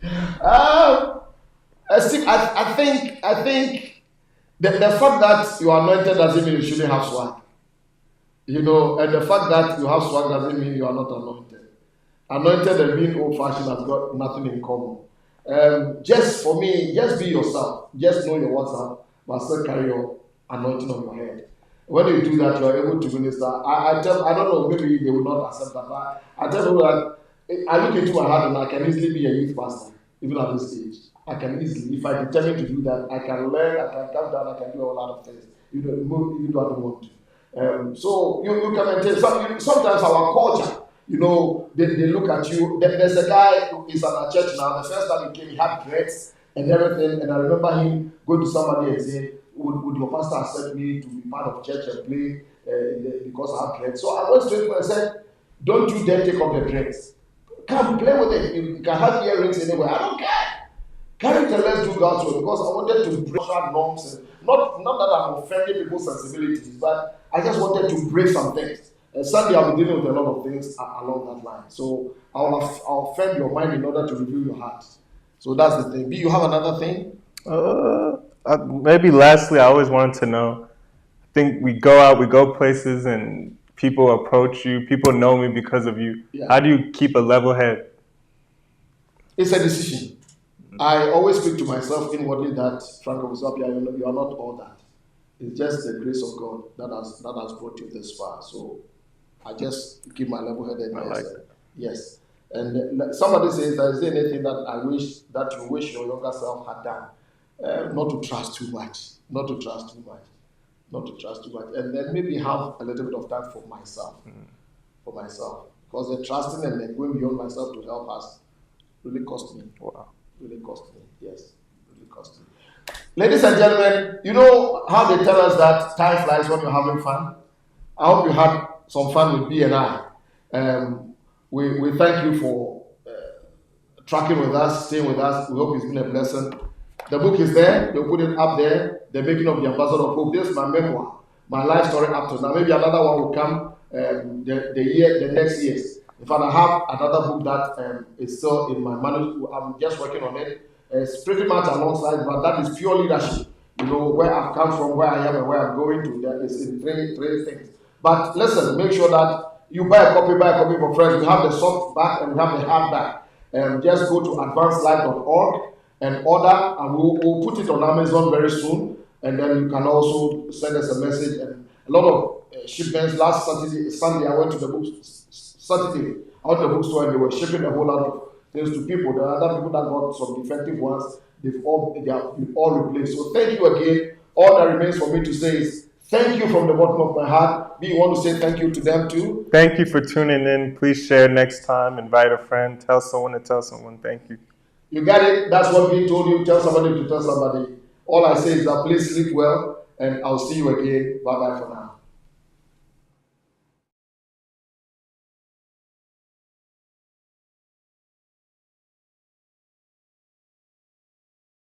Steve, I think the fact that you are anointed doesn't mean you shouldn't have swag. And the fact that you have swag doesn't mean you are not anointed. Anointed and being old-fashioned has got nothing in common. Just for me, just be yourself. Just know your WhatsApp, but still carry your anointing on your head. When you do that, you are able to minister. I don't know, maybe they will not accept that, but I tell you that I look into my heart and I can easily be a youth pastor, even at this age. I can easily, if I determine to do that, I can learn, I can come down, I can do a lot of things. You don't want to. So you can maintain. Sometimes our culture, they look at you. There's a guy who is at our church now. The first time he came, he had dreads and everything. And I remember him going to somebody and saying, would your pastor accept me to be part of church and play because I have dreads? So I went straight to him and said, "Don't you dare take off the dreads. Come, play with it. You can have earrings anywhere. I don't care. Carry it and let's do God's will," because I wanted to break norms. And not that I'm offending people's sensibilities, but I just wanted to break some things. And Sunday I'll be dealing with a lot of things along that line. So I'll offend your mind in order to reveal your heart. So that's the thing. Do you have another thing? Maybe lastly, I always wanted to know. I think we go out, we go places, and people approach you. People know me because of you. Yeah. How do you keep a level head? It's a decision. I always speak to myself inwardly that, Frank Ofosu-Appiah, you are not all that. It's just the grace of God that has brought you this far. So I just keep my level headed. I like that. Yes. And somebody says, is there anything that you wish your younger self had done? Not to trust too much. Not to trust too much. Not to trust too much. And then maybe have a little bit of time for myself. For myself. Because the trusting and then going beyond myself to help us really cost me. Wow. Really cost me. Yes. Really cost me. Ladies and gentlemen, you know how they tell us that time flies when you're having fun? I hope you had some fun with B and I. We thank you for tracking with us, staying with us. We hope it's been a blessing. The book is there. They'll put it up there. The Making of the Ambassador of Hope. This is my memoir, my life story up to now. Maybe another one will come the next years. In fact, I have another book that is still in my manuscript. I'm just working on it. It's pretty much alongside, but that is pure leadership. You know, where I've come from, where I am, and where I'm going to. That is in three things. But listen, make sure that you buy a copy for friends. We have the soft back and we have the hard back. Just go to advancedlife.org and order, and we'll put it on Amazon very soon. And then you can also send us a message. And a lot of shipments. Last Sunday, I went to the bookstore, and they were shipping a whole lot of things to people. There are other people that got some defective ones. They have been all replaced. So thank you again. All that remains for me to say is thank you from the bottom of my heart. Do you want to say thank you to them too? Thank you for tuning in. Please share next time. Invite a friend. Tell someone to tell someone. Thank you. You got it. That's what we told you. Tell somebody to tell somebody. All I say is that please sleep well, and I'll see you again. Bye-bye for now.